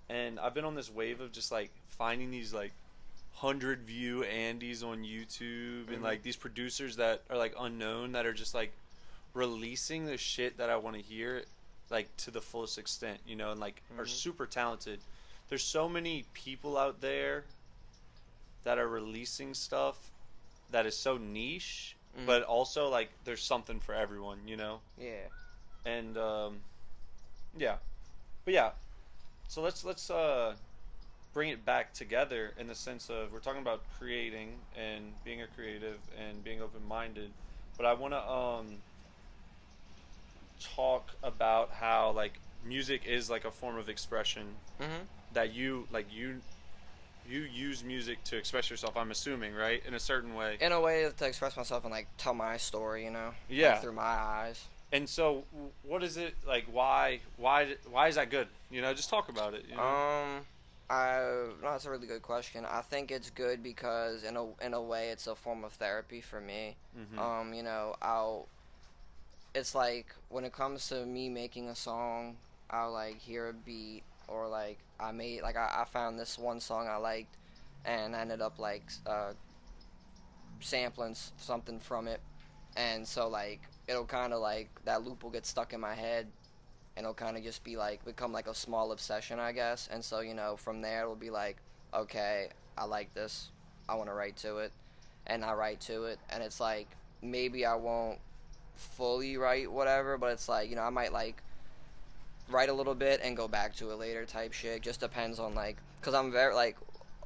Speaker 1: and I've been on this wave of just like finding these like 100-view Andes on YouTube, and like these producers that are like unknown that are just like releasing the shit that I want to hear like to the fullest extent, you know, and like are super talented. There's so many people out there that are releasing stuff that is so niche, but also like there's something for everyone, you know. And so let's bring it back together in the sense of we're talking about creating and being a creative and being open-minded, but I want to talk about how like music is like a form of expression, that you use music to express yourself, I'm assuming, right? In a certain way.
Speaker 2: In a way to express myself and like tell my story, you know.
Speaker 1: Yeah.
Speaker 2: Like, through my eyes.
Speaker 1: And so, what is it like? Why is that good? You know, just talk about it. You know?
Speaker 2: No, that's a really good question. I think it's good because in a way it's a form of therapy for me. You know, it's like when it comes to me making a song, I'll like hear a beat, or like I found this one song I liked, and I ended up like sampling something from it, and so like it'll kind of like that loop will get stuck in my head, and it'll kind of just be like become like a small obsession, I guess. And so, you know, from there it'll be like, okay, I like this, I want to write to it, and I write to it, and it's like maybe I won't fully write whatever, but it's like, you know, I might like write a little bit and go back to it later type shit. Just depends on like, because I'm very like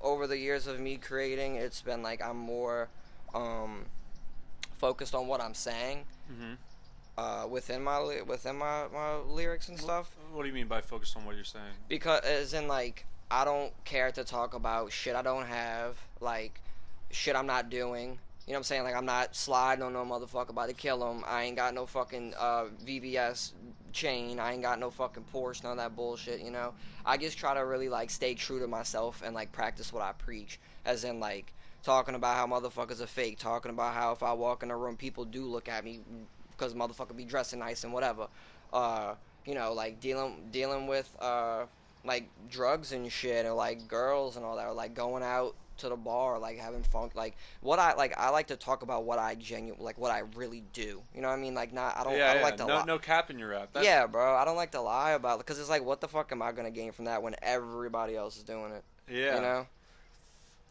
Speaker 2: over the years of me creating, it's been like I'm more focused on what I'm saying within my lyrics and stuff.
Speaker 1: What do you mean by focused on what you're saying?
Speaker 2: Because as in like I don't care to talk about shit I don't have, like shit I'm not doing. You know what I'm saying? Like, I'm not sliding on no motherfucker about to kill him. I ain't got no fucking VVS chain. I ain't got no fucking Porsche, none of that bullshit, you know? I just try to really, like, stay true to myself and, like, practice what I preach. As in, like, talking about how motherfuckers are fake. Talking about how if I walk in a room, people do look at me because motherfucker be dressing nice and whatever. You know, like, dealing with, like, drugs and shit, or, like, girls and all that, or, like, going out to the bar, like having fun, like what I like to talk about what I what I really do. You know what I mean? Like I don't like to lie.
Speaker 1: No cap in your rap.
Speaker 2: Yeah, bro. I don't like to lie about it because it's like, what the fuck am I gonna gain from that when everybody else is doing it?
Speaker 1: Yeah.
Speaker 2: You know.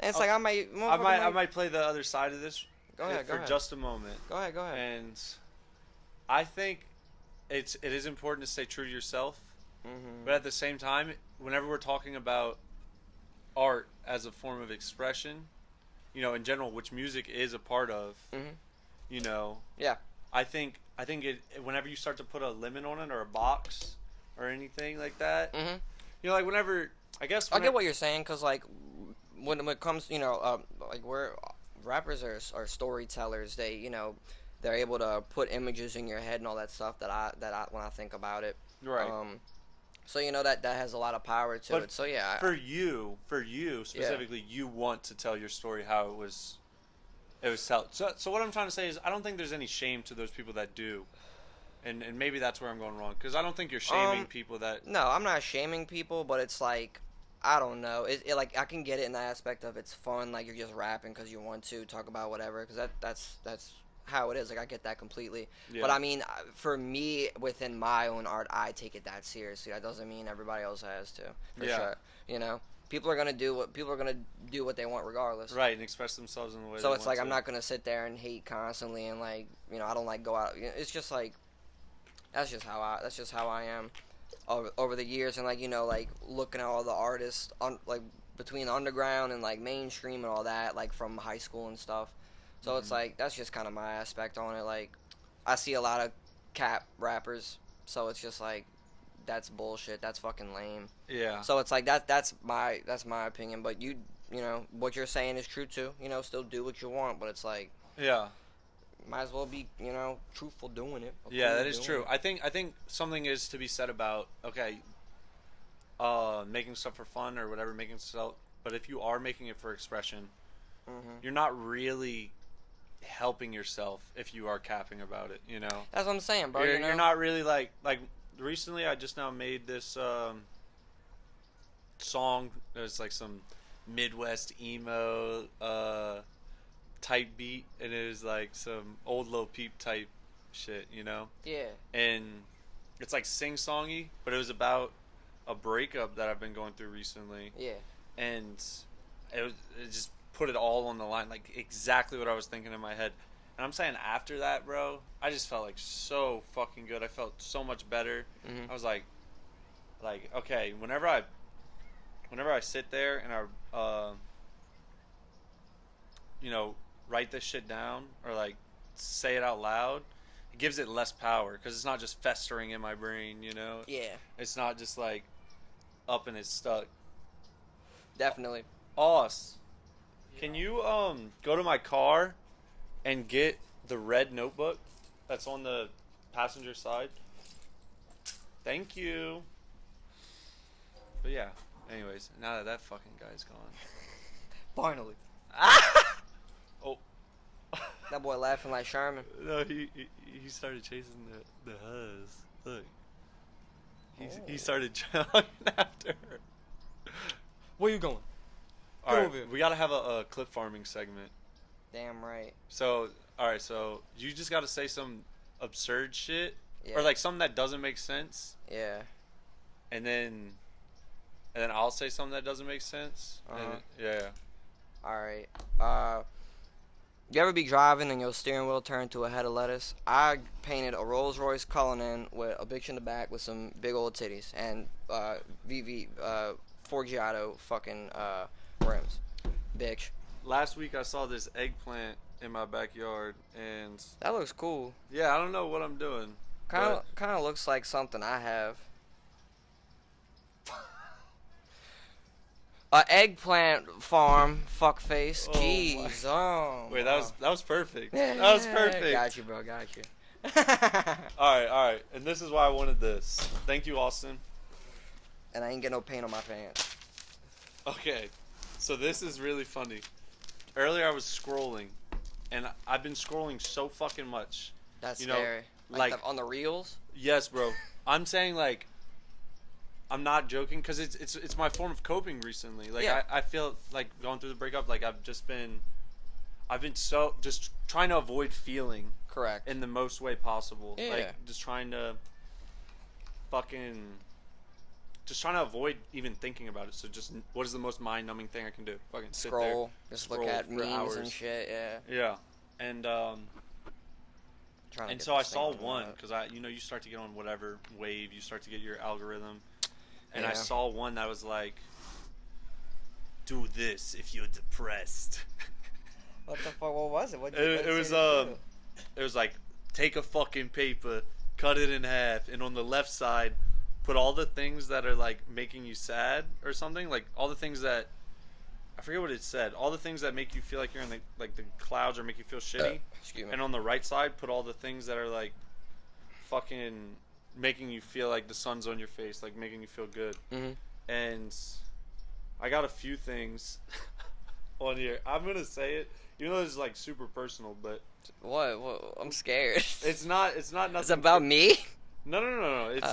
Speaker 2: And it's like I
Speaker 1: might play the other side of this.
Speaker 2: Go ahead.
Speaker 1: Just a moment.
Speaker 2: Go ahead.
Speaker 1: And I think it is important to stay true to yourself, but at the same time, whenever we're talking about art as a form of expression, you know, in general, which music is a part of, you know, I think it, whenever you start to put a limit on it or a box or anything like that, you know, like whenever I get
Speaker 2: what you're saying, because like when it comes, you know, like we're rappers are storytellers. They, you know, they're able to put images in your head and all that stuff that I when I think about it,
Speaker 1: right.
Speaker 2: So, you know, that has a lot of power to it. So, yeah.
Speaker 1: For you specifically, you want to tell your story how it was told. So what I'm trying to say is I don't think there's any shame to those people that do. And maybe that's where I'm going wrong. Because I don't think you're shaming people that...
Speaker 2: No, I'm not shaming people, but it's like, I don't know. It like, I can get it in the aspect of it's fun. Like, you're just rapping because you want to talk about whatever. Because that's how it is. Like, I get that completely.
Speaker 1: Yeah.
Speaker 2: But I mean, for me, within my own art, I take it that seriously. That doesn't mean everybody else has to. For sure. You know, people are gonna do what they want regardless.
Speaker 1: Right, and express themselves in the way.
Speaker 2: So it's like I'm not gonna sit there and hate constantly and like, you know, I don't like go out. It's just like that's just how I am over the years, and like, you know, like looking at all the artists like between underground and like mainstream and all that, like from high school and stuff. So it's like that's just kind of my aspect on it. Like, I see a lot of cap rappers, so it's just like that's bullshit. That's fucking lame.
Speaker 1: Yeah.
Speaker 2: So it's like that's my opinion. But you know what you're saying is true too. You know, still do what you want, but it's like might as well be, you know, truthful doing it.
Speaker 1: Yeah, that is true. I think something is to be said about making stuff for fun or whatever, making stuff. But if you are making it for expression, you're not really helping yourself if you are capping about it, you know.
Speaker 2: That's what I'm saying, bro.
Speaker 1: You're not really like recently I just now made this song. There's like some Midwest emo type beat, and it was like some old Lil Peep type shit, you know.
Speaker 2: Yeah.
Speaker 1: And it's like sing-songy, but it was about a breakup that I've been going through recently.
Speaker 2: Yeah.
Speaker 1: And it just put it all on the line, like exactly what I was thinking in my head. And I'm saying after that, bro, I just felt like so fucking good. I felt so much better. I was like, okay, whenever I sit there and I, you know, write this shit down or like say it out loud, it gives it less power because it's not just festering in my brain, you know.
Speaker 2: Yeah.
Speaker 1: It's not just like up and it's stuck.
Speaker 2: Definitely.
Speaker 1: Can you go to my car and get the red notebook that's on the passenger side? Thank you. But yeah, anyways, now that fucking guy's gone.
Speaker 2: Finally.
Speaker 1: Oh.
Speaker 2: That boy laughing like Sherman.
Speaker 1: No, he started chasing the huzz. Look. He started jogging after her.
Speaker 2: Where you going?
Speaker 1: Alright, we gotta have a clip farming segment.
Speaker 2: Damn right.
Speaker 1: So, alright, so you just gotta say some absurd shit. Or like something that doesn't make sense.
Speaker 2: Yeah.
Speaker 1: And then I'll say something that doesn't make sense. Yeah.
Speaker 2: Alright. You ever be driving and your steering wheel turned to a head of lettuce? I painted a Rolls Royce Cullinan with a bitch in the back with some big old titties and Forgiato fucking rims. Bitch.
Speaker 1: Last week I saw this eggplant in my backyard and
Speaker 2: that looks cool.
Speaker 1: Yeah, I don't know what I'm doing.
Speaker 2: Kind of looks like something I have. A eggplant farm, fuckface. Jeez.
Speaker 1: Wait, that was perfect. That was perfect.
Speaker 2: Got you, bro. Got you.
Speaker 1: All right. And this is why I wanted this. Thank you, Austin.
Speaker 2: And I ain't get no paint on my pants.
Speaker 1: Okay. So this is really funny. Earlier I was scrolling, and I've been scrolling so fucking much.
Speaker 2: That's scary. Like on the reels?
Speaker 1: Yes, bro. I'm saying like I'm not joking because it's my form of coping recently. Like I feel like going through the breakup, like I've been so just trying to avoid feeling
Speaker 2: correct
Speaker 1: in the most way possible.
Speaker 2: Yeah.
Speaker 1: Like just trying to avoid even thinking about it. So just what is the most mind-numbing thing I can do? Fucking sit
Speaker 2: scroll,
Speaker 1: there,
Speaker 2: just look at memes hours. And shit.
Speaker 1: Yeah. And so I saw one because you start to get on whatever wave, you start to get your algorithm. And I saw one that was like, do this if you're depressed.
Speaker 2: What the fuck? What was it?
Speaker 1: It was like, take a fucking paper, cut it in half, and on the left side, put all the things that are like making you sad or something. Like all the things that, I forget what it said. All the things that make you feel like you're in the clouds or make you feel shitty.
Speaker 2: Excuse me.
Speaker 1: And on the right side, put all the things that are like, fucking making you feel like the sun's on your face, like making you feel good. And I got a few things on here. I'm gonna say it, even though it's like super personal. But
Speaker 2: what? I'm scared.
Speaker 1: It's not nothing.
Speaker 2: It's about me.
Speaker 1: No. It's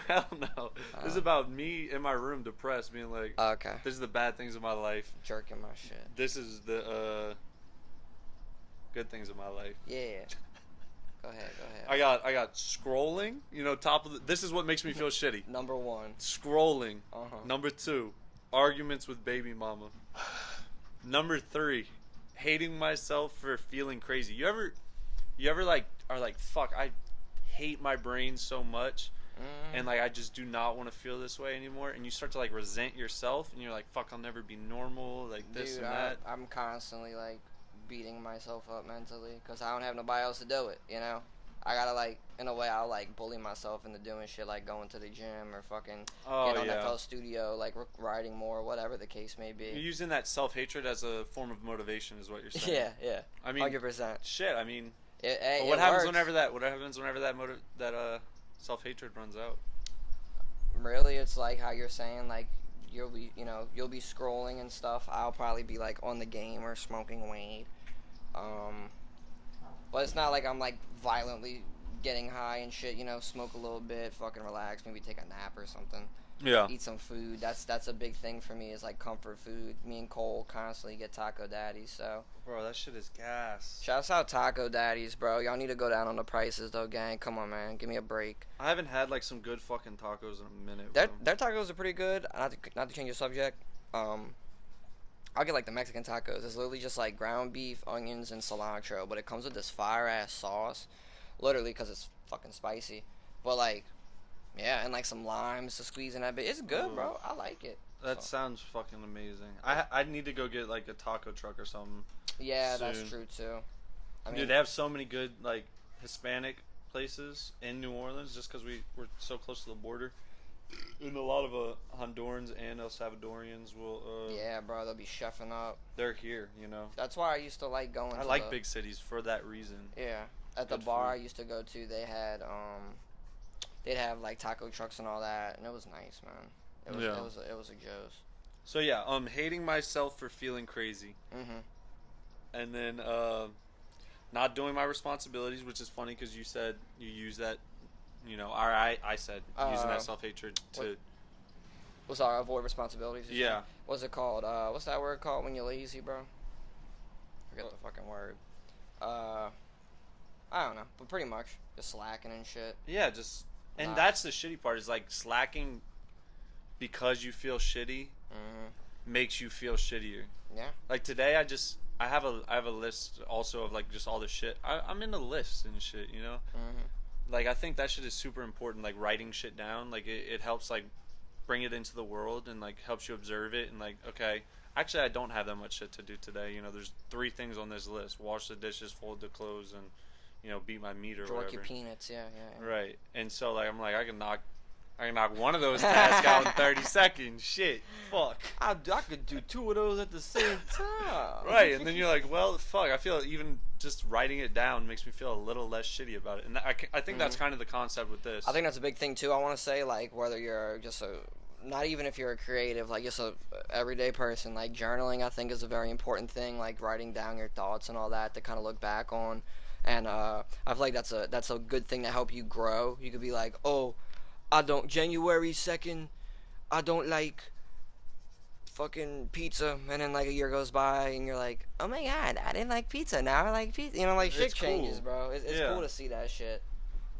Speaker 1: hell no. This is about me in my room, depressed, being like,
Speaker 2: okay,
Speaker 1: this is the bad things of my life.
Speaker 2: Jerking my shit.
Speaker 1: This is the good things in my life.
Speaker 2: Yeah. Go ahead.
Speaker 1: I got scrolling. You know, this is what makes me feel shitty.
Speaker 2: Number 1.
Speaker 1: Scrolling. Number 2, arguments with baby mama. Number 3, hating myself for feeling crazy. You ever like are like, fuck, I hate my brain so much, and like I just do not want to feel this way anymore, and you start to like resent yourself, and you're like, fuck, I'll never be normal, like this. Dude, and that.
Speaker 2: I'm constantly like beating myself up mentally because I don't have nobody else to do it, you know. I gotta like, in a way, I'll like bully myself into doing shit like going to the gym or fucking getting on FL Studio, like writing more, whatever the case may be.
Speaker 1: You're using that self-hatred as a form of motivation, is what you're saying.
Speaker 2: Yeah.
Speaker 1: I mean,
Speaker 2: 100%.
Speaker 1: Shit, I mean,
Speaker 2: what
Speaker 1: happens whenever that self-hatred runs out?
Speaker 2: Really, it's like how you're saying, like you'll be scrolling and stuff. I'll probably be like on the game or smoking weed. But it's not like I'm like violently getting high and shit, you know, smoke a little bit, fucking relax, maybe take a nap or something.
Speaker 1: Yeah.
Speaker 2: Eat some food. That's a big thing for me, is like comfort food. Me and Cole constantly get Taco Daddies, so.
Speaker 1: Bro, that shit is gas.
Speaker 2: Shouts out Taco Daddies, bro. Y'all need to go down on the prices though, gang. Come on, man. Give me a break.
Speaker 1: I haven't had like some good fucking tacos in a minute.
Speaker 2: Their tacos are pretty good. Not to change the subject. I'll get like the Mexican tacos. It's literally just like ground beef, onions, and cilantro, but it comes with this fire ass sauce, literally because it's fucking spicy. But like, yeah, and like some limes to squeeze in that bit. It's good, bro. I like it.
Speaker 1: That sounds fucking amazing. I need to go get like a taco truck or something.
Speaker 2: Yeah,
Speaker 1: soon.
Speaker 2: That's true too. I mean,
Speaker 1: dude, they have so many good like Hispanic places in New Orleans just because we're so close to the border. And a lot of Hondurans and El Salvadorians will.
Speaker 2: Yeah, bro, they'll be chefing up.
Speaker 1: They're here, you know.
Speaker 2: That's why I used to like going.
Speaker 1: I like big cities for that reason.
Speaker 2: Yeah, at the bar I used to go to, they had they'd have like taco trucks and all that, and it was nice, man. It was a Joe's.
Speaker 1: So yeah, hating myself for feeling crazy. And then not doing my responsibilities, which is funny because you said you use that. You know, I said using that self-hatred to...
Speaker 2: What's our avoid responsibilities?
Speaker 1: Yeah.
Speaker 2: What's it called? What's that word called when you're lazy, bro? Forget the fucking word. I don't know, but pretty much just slacking and shit.
Speaker 1: Yeah, just... And that's the shitty part, is like slacking because you feel shitty makes you feel shittier.
Speaker 2: Yeah. Like
Speaker 1: today I have a list also of like just all the shit. I'm into lists and shit, you know? Like, I think that shit is super important, like, writing shit down. Like, it helps, like, bring it into the world and, like, helps you observe it. And, like, okay, actually, I don't have that much shit to do today. You know, there's 3 things on this list. Wash the dishes, fold the clothes, and, you know, beat my meat or whatever.
Speaker 2: Work your peanuts, yeah.
Speaker 1: Right. And so, like, I'm like, I can knock one of those tasks out in 30 seconds. Shit. Fuck.
Speaker 2: I could do 2 of those at the same time.
Speaker 1: Right. And then you're like, well, fuck. I feel even just writing it down makes me feel a little less shitty about it. And I think that's kind of the concept with this.
Speaker 2: I think that's a big thing, too. I want to say, like, whether you're just not even if you're a creative, like, just a everyday person, like, journaling, I think, is a very important thing. Like, writing down your thoughts and all that to kind of look back on. And I feel like that's a good thing to help you grow. You could be like, January 2nd, I don't like fucking pizza, and then like a year goes by and you're like, oh my god, I didn't like pizza, now I like pizza. You know, like shit changes, bro. It's cool to see that shit.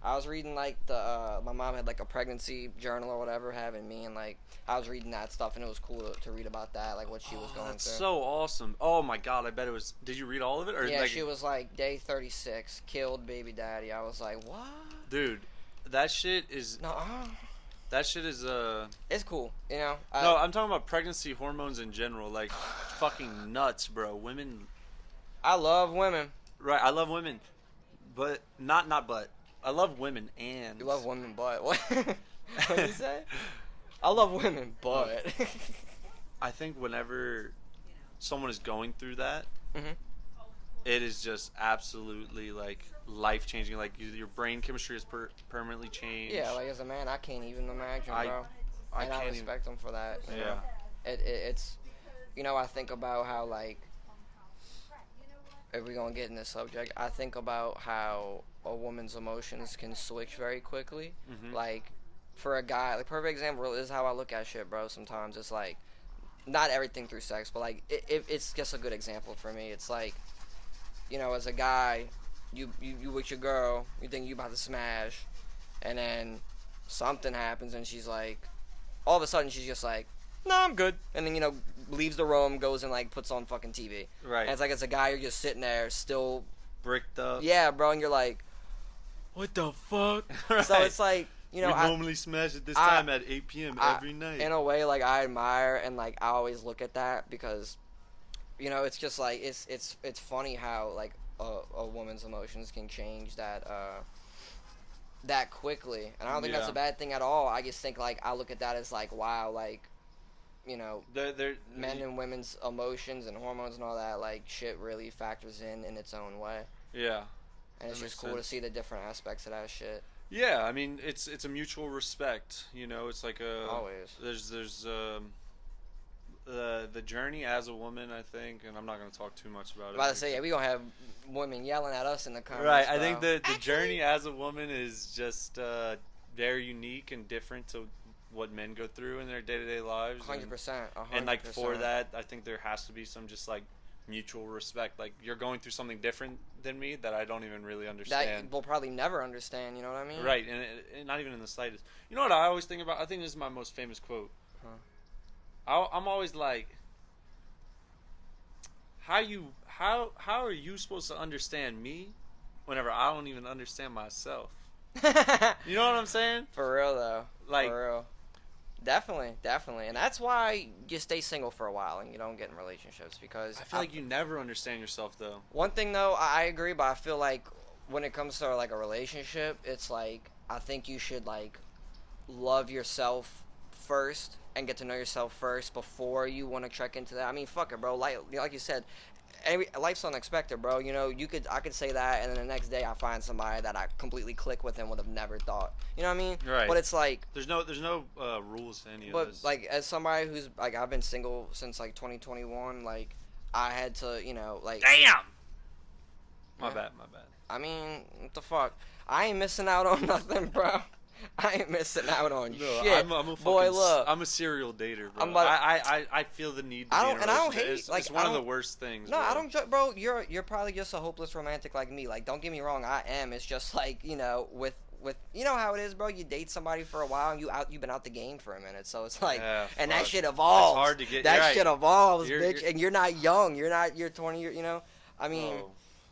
Speaker 2: I was reading like my mom had like a pregnancy journal or whatever having me, and like I was reading that stuff, and it was cool to read about that, like what she was going
Speaker 1: that's
Speaker 2: through.
Speaker 1: So awesome. Oh my god, I bet it was. Did you read all of it? Or
Speaker 2: yeah, she was like day 36, killed baby daddy. I was like, what?
Speaker 1: Dude, that shit is. That shit is
Speaker 2: It's cool, you know.
Speaker 1: No, I'm talking about pregnancy hormones in general, like fucking nuts, bro. Women.
Speaker 2: I love women.
Speaker 1: Right, I love women, but not but. I love women and.
Speaker 2: You love women, but what? What did you say? I love women, but.
Speaker 1: I think whenever someone is going through that, it is just absolutely like life-changing. Like your brain chemistry is permanently changed.
Speaker 2: Yeah, like as a man, I can't even imagine, bro. I respect them for that. You know? It's, you know, I think about how like, if we're gonna get in this subject, I think about how a woman's emotions can switch very quickly. Like, for a guy, like perfect example is how I look at shit, bro. Sometimes it's like, not everything through sex, but like it's just a good example for me. It's like, you know, as a guy, you with your girl, you think you about to smash, and then something happens, and she's like, all of a sudden she's just like, no, I'm good, and then, you know, leaves the room, goes and like puts on fucking TV.
Speaker 1: Right.
Speaker 2: And it's like, as a guy, you're just sitting there still
Speaker 1: bricked up.
Speaker 2: Yeah, bro, and you're like, what the fuck?
Speaker 1: Right.
Speaker 2: So it's like, you know,
Speaker 1: we normally smash at this time at 8 p.m. every night.
Speaker 2: In a way, like, I admire and like I always look at that because, you know, it's just like it's funny how like a woman's emotions can change that quickly, and I don't think that's a bad thing at all. I just think like I look at that as like, wow, like, you know, men and women's emotions and hormones and all that, like, shit really factors in its own way.
Speaker 1: Yeah.
Speaker 2: And it's just cool to see the different aspects of that shit.
Speaker 1: Yeah, I mean, it's a mutual respect, you know. It's like
Speaker 2: always.
Speaker 1: There's the journey as a woman, I think, and I'm not going to talk too much about it.
Speaker 2: About to say, yeah, we gonna have women yelling at us in the comments.
Speaker 1: Right,
Speaker 2: bro.
Speaker 1: I think the journey as a woman is just very unique and different to what men go through in their day-to-day lives.
Speaker 2: 100%.
Speaker 1: And like for that, I think there has to be some just like mutual respect. Like, you're going through something different than me that I don't even really understand.
Speaker 2: That we'll probably never understand, you know what I mean?
Speaker 1: Right, and not even in the slightest. You know what I always think about? I think this is my most famous quote. I'm always like, how are you supposed to understand me whenever I don't even understand myself? You know what I'm saying?
Speaker 2: For real though.
Speaker 1: Like,
Speaker 2: for real. Definitely, and that's why you stay single for a while and you don't get in relationships, because
Speaker 1: I feel like you never understand yourself though.
Speaker 2: One thing though, I agree, but I feel like when it comes to like a relationship, it's like I think you should like love yourself first and get to know yourself first before you want to trek into that. I mean, fuck it, bro. Like you said, life's unexpected, bro. You know, I could say that, and then the next day I find somebody that I completely click with and would have never thought. You know what I mean?
Speaker 1: Right.
Speaker 2: But it's like
Speaker 1: there's no rules to any of this.
Speaker 2: But like, as somebody who's like, I've been single since like 2021. Like, I had to, you know, like.
Speaker 1: Damn. My bad.
Speaker 2: I mean, what the fuck? I ain't missing out on nothing, bro. I ain't missing out on shit.
Speaker 1: I'm a serial dater, bro. I feel the need to be in a relationship. I don't hate it's one of the worst things.
Speaker 2: No,
Speaker 1: bro.
Speaker 2: I don't, bro. You're probably just a hopeless romantic like me. Like, don't get me wrong, I am. It's just like, you know, with you know how it is, bro. You date somebody for a while and you've been out the game for a minute, so it's like, and that shit evolves.
Speaker 1: It's hard to get
Speaker 2: that shit evolves, bitch. And you're not young. You're 20. You know, I mean,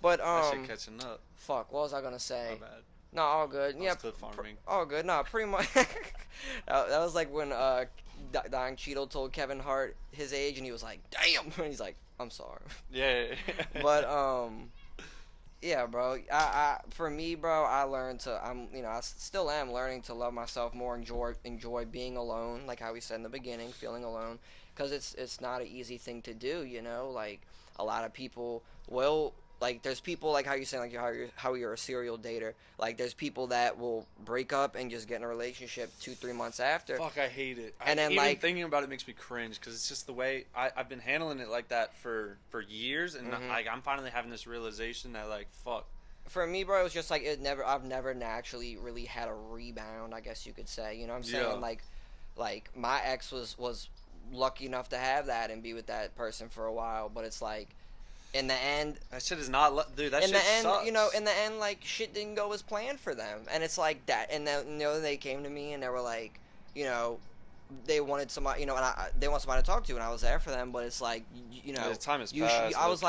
Speaker 2: but
Speaker 1: that shit catching up.
Speaker 2: Fuck. What was I gonna say?
Speaker 1: My bad.
Speaker 2: No, all good. Yeah, all good. No, pretty much. that was like when Don Cheadle told Kevin Hart his age, and he was like, "Damn," and he's like, "I'm sorry."
Speaker 1: Yeah.
Speaker 2: But yeah, bro. For me, bro, I learned to. I still am learning to love myself more. Enjoy being alone, like how we said in the beginning, feeling alone, because it's not an easy thing to do. You know, like a lot of people will. Like, there's people, like how you're saying, like how you're a serial dater. Like, there's people that will break up and just get in a relationship 2-3 months after.
Speaker 1: Fuck, I hate it.
Speaker 2: And then,
Speaker 1: even
Speaker 2: like,
Speaker 1: thinking about it makes me cringe, because it's just the way I've been handling it like that for years, and like I'm finally having this realization that, like, fuck.
Speaker 2: For me, bro, it was just like I've never naturally really had a rebound, I guess you could say. You know what I'm saying?
Speaker 1: Yeah.
Speaker 2: Like my ex was lucky enough to have that and be with that person for a while, but it's like, in the end,
Speaker 1: that shit is not, dude. That shit sucks.
Speaker 2: You know, in the end, like, shit didn't go as planned for them, and it's like that. And then, you know, they came to me and they were like, you know, they wanted somebody, you know, and they want somebody to talk to, and I was there for them. But it's like, you know,
Speaker 1: the time has passed.
Speaker 2: I was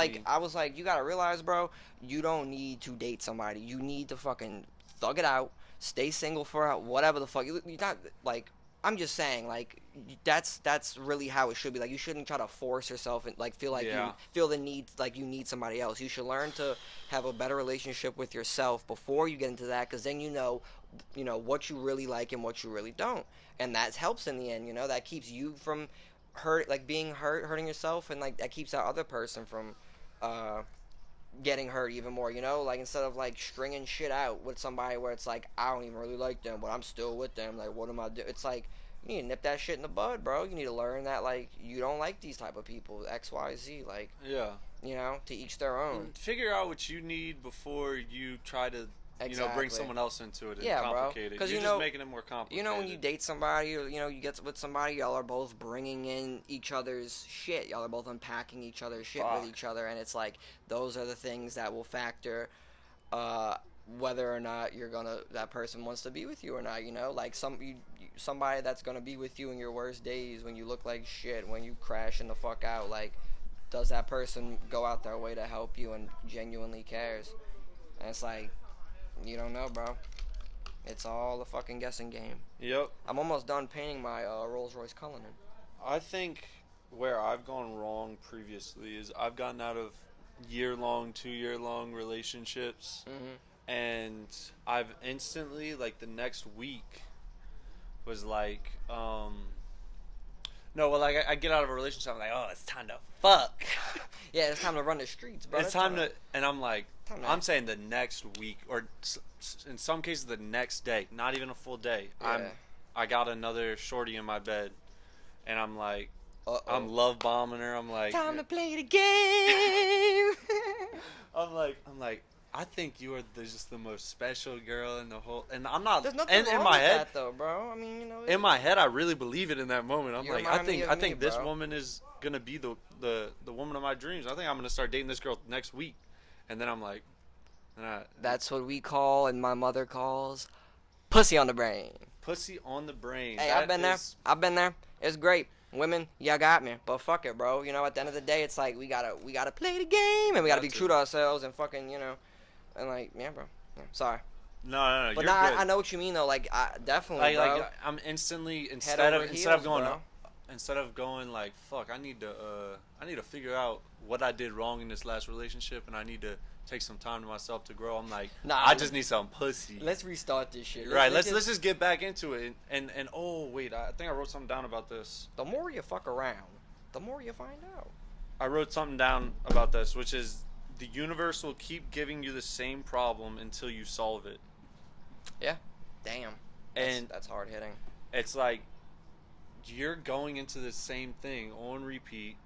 Speaker 2: like, you gotta realize, bro, you don't need to date somebody. You need to fucking thug it out, stay single for whatever the fuck. You're not like. I'm just saying, like, that's really how it should be. Like, you shouldn't try to force yourself and, like, feel like you feel the need, like, you need somebody else. You should learn to have a better relationship with yourself before you get into that, because then you know what you really like and what you really don't. And that helps in the end, you know? That keeps you from hurting yourself, and, like, that keeps that other person from getting hurt even more, you know? Like, instead of, like, stringing shit out with somebody where it's like, I don't even really like them, but I'm still with them. Like, what am I doing? It's like, you need to nip that shit in the bud, bro. You need to learn that, like, you don't like these type of people, X, Y, Z. Like,
Speaker 1: yeah,
Speaker 2: you know, to each their own.
Speaker 1: Figure out what you need before you try to
Speaker 2: Exactly.
Speaker 1: bring someone else into it and
Speaker 2: yeah,
Speaker 1: complicate it. You're just making it more complicated.
Speaker 2: When you date somebody or, you get with somebody, y'all are both bringing in each other's shit. Y'all are both unpacking each other's shit with each other, and it's like, those are the things that will factor whether or not that person wants to be with you or not, like somebody that's gonna be with you in your worst days, when you look like shit, when you crashing the fuck out, like, does that person go out their way to help you and genuinely cares? And it's like, you don't know, bro. It's all a fucking guessing game.
Speaker 1: Yep.
Speaker 2: I'm almost done painting my Rolls-Royce Cullinan.
Speaker 1: I think where I've gone wrong previously is I've gotten out of year-long, 2-year-long relationships, and I've instantly, like, the next week was like, no, well, like, I get out of a relationship, I'm like, oh, it's time to fuck.
Speaker 2: Yeah, it's time to run the streets, bro.
Speaker 1: It's time to, and I'm like, I'm saying the next week, or in some cases the next day, not even a full day.
Speaker 2: Yeah.
Speaker 1: I got another shorty in my bed, and I'm like, I'm love bombing her. I'm like,
Speaker 2: time to play the game.
Speaker 1: I'm like, I think you are just the most special girl in the whole. And I'm not.
Speaker 2: There's nothing wrong
Speaker 1: in my
Speaker 2: with
Speaker 1: head,
Speaker 2: that, though, bro. I mean,
Speaker 1: in my head, I really believe it in that moment. I'm like, I think this
Speaker 2: bro.
Speaker 1: woman is gonna be the woman of my dreams. I think I'm gonna start dating this girl next week, and then I'm like,
Speaker 2: that's what we call, and my mother calls, pussy on the brain.
Speaker 1: Pussy on the brain.
Speaker 2: Hey, I've been there. It's great. Women, y'all got me, but fuck it, bro. At the end of the day, it's like we gotta play the game, and we gotta be true to ourselves, and fucking, and like, yeah, bro. Yeah, sorry.
Speaker 1: No.
Speaker 2: But
Speaker 1: you're good.
Speaker 2: I know what you mean though. Like, definitely, bro.
Speaker 1: Like I'm instantly instead of going like, fuck, I need to figure out what I did wrong in this last relationship, and I need to take some time to myself to grow. I'm like, I just need some pussy.
Speaker 2: Let's restart this shit.
Speaker 1: Let's just get back into it. And oh wait, I think I wrote something down about this.
Speaker 2: The more you fuck around, the more you find out.
Speaker 1: I wrote something down about this, which is the universe will keep giving you the same problem until you solve it.
Speaker 2: Yeah. Damn. That's hard hitting.
Speaker 1: It's like you're going into the same thing on repeat,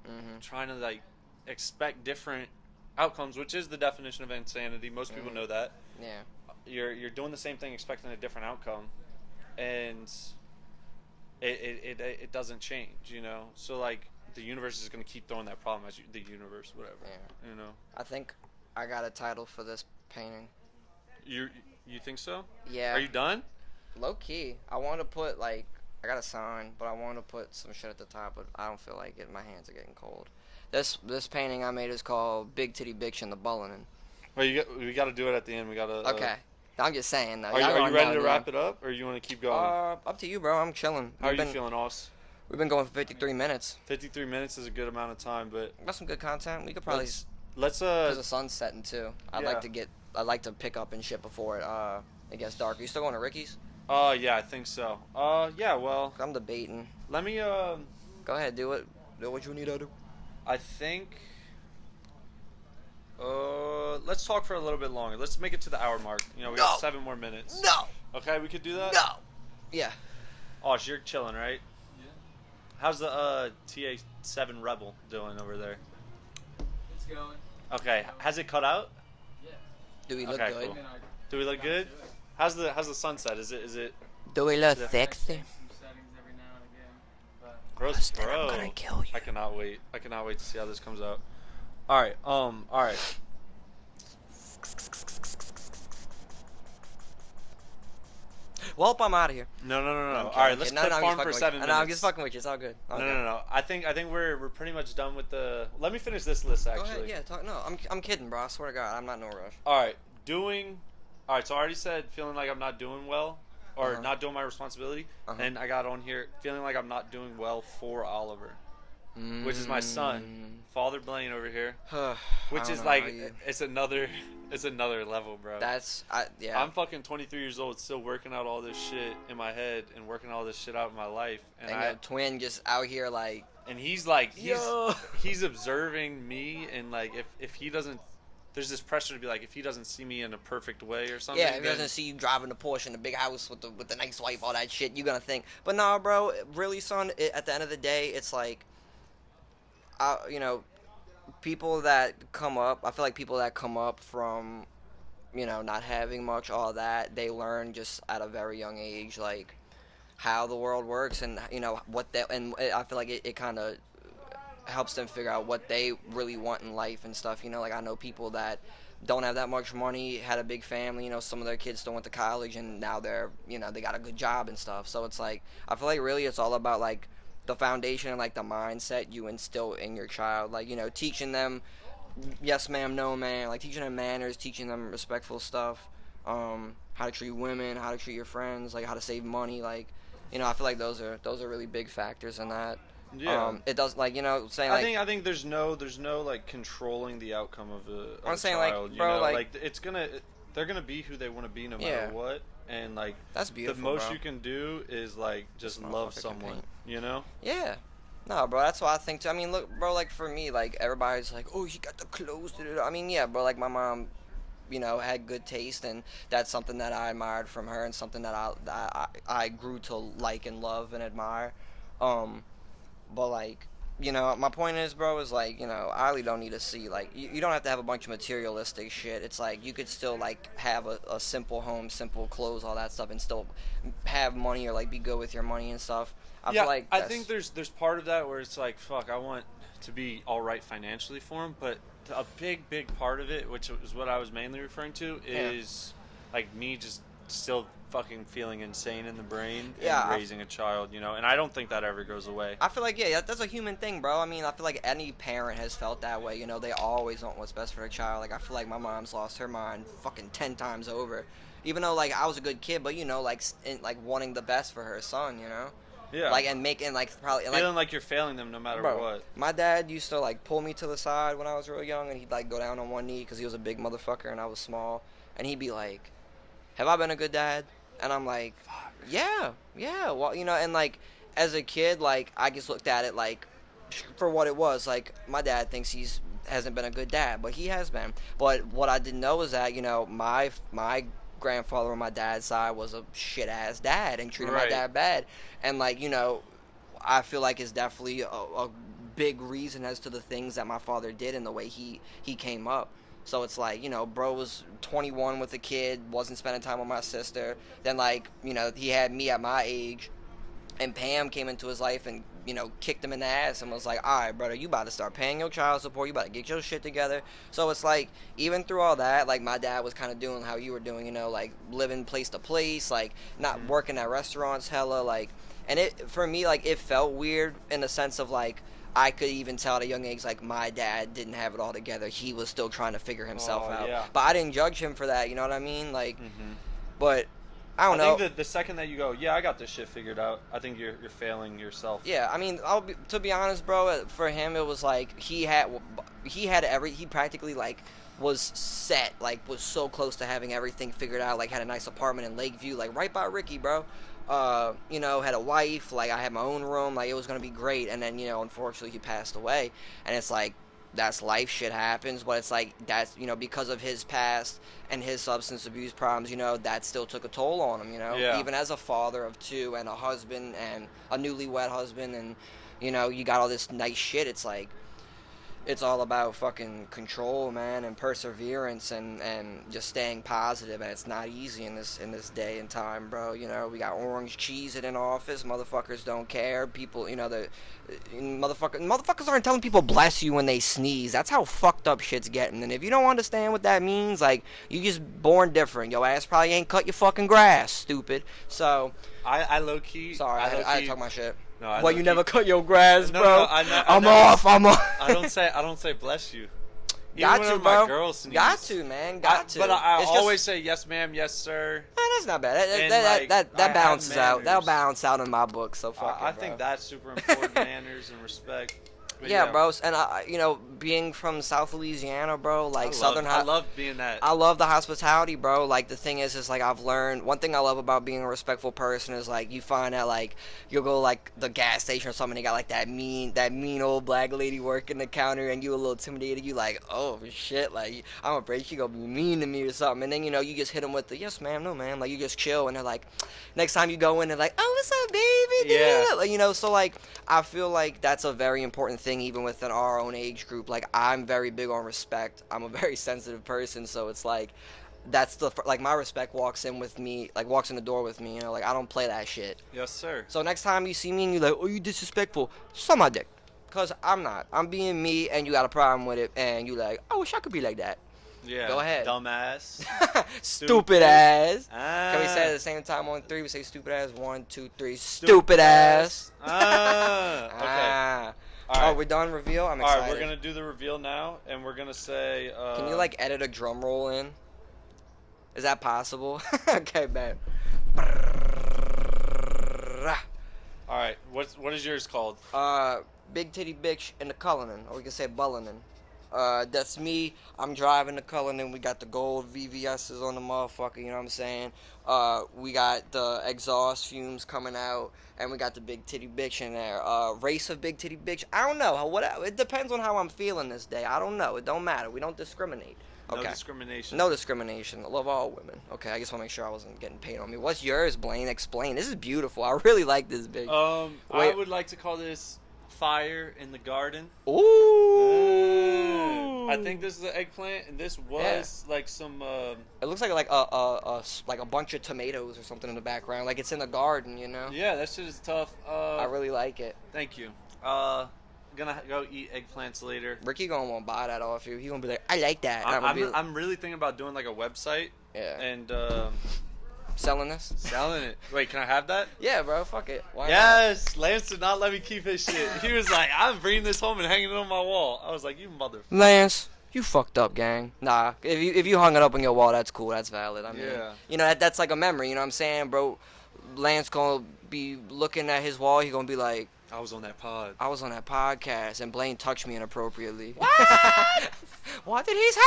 Speaker 1: trying to like expect different outcomes, which is the definition of insanity. Most people know that.
Speaker 2: Yeah.
Speaker 1: You're doing the same thing expecting a different outcome, and it doesn't change, So like the universe is going to keep throwing that problem at you. The universe, whatever. Yeah.
Speaker 2: I think I got a title for this painting.
Speaker 1: You think so?
Speaker 2: Yeah.
Speaker 1: Are you done?
Speaker 2: Low key. I want to put I got a sign, but I want to put some shit at the top, but I don't feel like it. My hands are getting cold. This painting I made is called Big Titty Bitch and the Bullinin'.
Speaker 1: Well, we got to do it at the end. We got to.
Speaker 2: Okay. I'm just saying though.
Speaker 1: Are you ready to wrap it up, or you want to keep going?
Speaker 2: Up to you, bro. I'm chilling.
Speaker 1: How are you feeling, Oz?
Speaker 2: We've been going for 53 minutes.
Speaker 1: 53 minutes is a good amount of time, but
Speaker 2: got some good content. We could probably
Speaker 1: let's
Speaker 2: because the sun's setting too. I'd like to pick up and shit before it gets dark. Are you still going to Ricky's?
Speaker 1: Yeah, I think so. Yeah, well,
Speaker 2: I'm debating.
Speaker 1: Let me
Speaker 2: go ahead, do it. Do what you need to do.
Speaker 1: I think let's talk for a little bit longer. Let's make it to the hour mark. We got 7 more minutes.
Speaker 2: No.
Speaker 1: Okay, we could do that?
Speaker 2: No. Yeah.
Speaker 1: Oh, so you're chilling, right? Yeah. How's the TA7 Rebel doing over there?
Speaker 3: It's going.
Speaker 1: Okay, has it cut out?
Speaker 3: Yeah.
Speaker 2: Do we look good?
Speaker 1: Cool. Do we look good? How's the sunset? Is it?
Speaker 2: Do we look sexy?
Speaker 3: Some settings every now and again, but
Speaker 1: Gross, bro.
Speaker 2: I'm gonna kill you.
Speaker 1: I cannot wait. I cannot wait to see how this comes out. All right. All right.
Speaker 2: Well, I'm out of here.
Speaker 1: No. All right, let's clip farm for 7 minutes.
Speaker 2: No, I'm just fucking with you. It's all good.
Speaker 1: No. I think we're pretty much done with the. Let me finish this list actually.
Speaker 2: Go ahead. Yeah. Talk. No, I'm kidding, bro. I swear to God, I'm not in no rush.
Speaker 1: All right. All right. So I already said feeling like I'm not doing well, or not doing my responsibility, and I got on here feeling like I'm not doing well for Oliver, which is my son, Father Blaine over here, which is like it's another level, bro.
Speaker 2: Yeah.
Speaker 1: I'm fucking 23 years old, still working out all this shit in my head and working all this shit out in my life, and
Speaker 2: your twin just out here like.
Speaker 1: And he's like he's observing me, and like if he doesn't. There's this pressure to be like, if he doesn't see me in a perfect way or something.
Speaker 2: Yeah, if he doesn't see you driving the Porsche in the big house with the nice wife, all that shit, you're gonna think. But nah, bro, really, son. At the end of the day, it's like, people that come up. I feel like people that come up from not having much, all that, they learn just at a very young age, like, how the world works and, what they, and I feel like it kind of helps them figure out what they really want in life and stuff. Like I know people that don't have that much money, had a big family, some of their kids still went to college and now they're, they got a good job and stuff. So it's like, I feel like really it's all about like the foundation and like the mindset you instill in your child. Like, teaching them yes ma'am, no ma'am, like teaching them manners, teaching them respectful stuff, how to treat women, how to treat your friends, like how to save money, like, I feel like those are really big factors in that.
Speaker 1: Yeah.
Speaker 2: It does, like, saying like,
Speaker 1: I think there's no like controlling the outcome of
Speaker 2: I'm
Speaker 1: a
Speaker 2: saying
Speaker 1: child.
Speaker 2: like, bro, like
Speaker 1: they're gonna be who they want to be no matter what, and like
Speaker 2: that's beautiful.
Speaker 1: The most
Speaker 2: bro.
Speaker 1: you can do is like just love someone,
Speaker 2: Yeah. No, bro, that's what I think too. I mean, look, bro, like for me, like everybody's like, oh, you got the clothes. I mean, yeah, bro, like my mom, had good taste, and that's something that I admired from her, and something that I grew to like and love and admire. But like, my point is, bro, is like, I really don't need to see, like, you don't have to have a bunch of materialistic shit. It's like you could still like have a simple home, simple clothes, all that stuff, and still have money or like be good with your money and stuff. I feel like
Speaker 1: I think there's part of that where it's like, fuck, I want to be all right financially for him, but a big part of it, which is what I was mainly referring to, is like me just still fucking feeling insane in the brain and raising a child, and I don't think that ever goes away.
Speaker 2: I feel like, that's a human thing, bro. I mean, I feel like any parent has felt that way, they always want what's best for their child. Like, I feel like my mom's lost her mind fucking 10 times over, even though, like, I was a good kid, but, like, wanting the best for her son,
Speaker 1: Yeah.
Speaker 2: Like, and making, like, probably...
Speaker 1: Feeling like you're failing them no matter what.
Speaker 2: My dad used to, like, pull me to the side when I was real young, and he'd, like, go down on one knee because he was a big motherfucker and I was small, and he'd be like, have I been a good dad? And I'm like, yeah, well, and, like, as a kid, like, I just looked at it, like, for what it was. Like, my dad thinks hasn't been a good dad, but he has been. But what I didn't know is that, my grandfather on my dad's side was a shit-ass dad and treated my dad bad. And, like, I feel like it's definitely a big reason as to the things that my father did and the way he came up. So it's like, bro was 21 with a kid, wasn't spending time with my sister. Then, like, he had me at my age, and Pam came into his life and, kicked him in the ass and was like, all right, brother, you about to start paying your child support. You about to get your shit together. So it's like, even through all that, like, my dad was kind of doing how you were doing, like, living place to place, like, not working at restaurants hella, like, and for me, like, it felt weird in the sense of, like, I could even tell at a young age, like, my dad didn't have it all together. He was still trying to figure himself out. Yeah. But I didn't judge him for that, you know what I mean? Like, but I don't know.
Speaker 1: I think that the second that you go, yeah, I got this shit figured out, I think you're failing yourself.
Speaker 2: Yeah, I mean, to be honest, bro, for him, it was like he practically, like, was set, like, was so close to having everything figured out, like, had a nice apartment in Lakeview, like, right by Ricky, bro. Had a wife, like, I had my own room, like, it was gonna be great, and then, unfortunately, he passed away, and it's like, that's life, shit happens, but it's like, that's, because of his past and his substance abuse problems, that still took a toll on him, even as a father of two and a husband and a newlywed husband, and, you got all this nice shit, it's like, it's all about fucking control, man, and perseverance, and just staying positive, and it's not easy in this day and time, bro. We got orange cheese in office. Motherfuckers don't care. People, motherfuckers aren't telling people bless you when they sneeze. That's how fucked up shit's getting. And if you don't understand what that means, like, you just born different. Your ass probably ain't cut your fucking grass, stupid. So
Speaker 1: I low key.
Speaker 2: Sorry, I had to talk my shit.
Speaker 1: No,
Speaker 2: well, you never cut your grass,
Speaker 1: no,
Speaker 2: bro.
Speaker 1: No,
Speaker 2: I'm off.
Speaker 1: I don't say bless you.
Speaker 2: Got to, bro.
Speaker 1: My girls sneeze.
Speaker 2: Got to, man. Got to.
Speaker 1: But I always say yes, ma'am, yes, sir.
Speaker 2: That's not bad. That balances out. That'll balance out in my book. So fuck it,
Speaker 1: I think that's super important. Manners and respect.
Speaker 2: Yeah, bro. And being from South Louisiana, bro, like
Speaker 1: I love being that.
Speaker 2: I love the hospitality, bro. Like, the thing is like, I've learned one thing I love about being a respectful person is, like, you find that, like, you'll go, like, the gas station or something, they got, like, that mean old black lady working the counter, and you a little intimidated. You like, oh shit, like, I'm afraid she gonna be mean to me or something. And then you just hit them with the yes ma'am, no ma'am. Like, you just chill, and they're like, next time you go in, they're like, oh, what's up, baby?
Speaker 1: Yeah.
Speaker 2: Like, so, like, I feel like that's a very important thing. Even within our own age group, like, I'm very big on respect. I'm a very sensitive person, so it's like, that's like my respect walks in with me, like walks in the door with me. You know, like I don't play that shit.
Speaker 1: Yes, sir.
Speaker 2: So next time you see me and you're like, oh, you disrespectful, suck my dick. Because I'm not. I'm being me, and you got a problem with it, and you like, I wish I could be like that.
Speaker 1: Yeah.
Speaker 2: Go ahead.
Speaker 1: Dumbass.
Speaker 2: Stupid ass.
Speaker 1: Ah.
Speaker 2: Can we say it at the same time on 3? We say stupid ass. 1, 2, 3. Stupid ass.
Speaker 1: Ah. Okay.
Speaker 2: Ah.
Speaker 1: All right.
Speaker 2: Oh, we're done reveal? I'm excited.
Speaker 1: All right, we're going to do the reveal now, and we're going to say...
Speaker 2: Can you, like, edit a drum roll in? Is that possible? Okay, man.
Speaker 1: All right, what is yours called?
Speaker 2: Big Titty Bitch in the Cullinan, or we can say Bullinen. That's me. I'm driving the Cullinan. We got the gold VVS's on the motherfucker, you know what I'm saying? We got the exhaust fumes coming out, and we got the Big Titty Bitch in there. Race of Big Titty Bitch, I don't know. It depends on how I'm feeling this day. I don't know. It don't matter. We don't discriminate. Okay.
Speaker 1: No discrimination.
Speaker 2: No discrimination. I love all women. Okay, I just want to make sure I wasn't getting paid on me. What's yours, Blaine? Explain. This is beautiful. I really like this bitch.
Speaker 1: I would like to call this Fire in the Garden.
Speaker 2: Ooh.
Speaker 1: I think this is an eggplant, and this was like some...
Speaker 2: It looks like a bunch of tomatoes or something in the background. Like it's in the garden, you know?
Speaker 1: Yeah, that shit is tough.
Speaker 2: I really like it.
Speaker 1: Thank you. Gonna go eat eggplants later.
Speaker 2: Ricky gonna want to buy that off you. He gonna be like, I like that.
Speaker 1: I'm really thinking about doing like a website.
Speaker 2: Yeah.
Speaker 1: And
Speaker 2: selling this.
Speaker 1: Selling it. Wait, can I have that?
Speaker 2: Yeah, bro. Fuck it. Why
Speaker 1: yes. Not? Lance did not let me keep his shit. He was like, I'm bringing this home and hanging it on my wall. I was like, you motherfucker.
Speaker 2: Lance, you fucked up, gang. Nah, if you hung it up on your wall, that's cool. That's valid. I mean, you know that's like a memory. You know what I'm saying, bro? Lance gonna be looking at his wall. He gonna be like,
Speaker 1: I was on that pod.
Speaker 2: I was on that podcast, and Blaine touched me inappropriately.
Speaker 1: What?
Speaker 2: What did he say?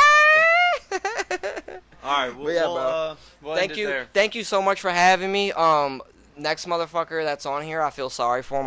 Speaker 1: All right, we'll
Speaker 2: thank you so much for having me. Next motherfucker that's on here, I feel sorry for him.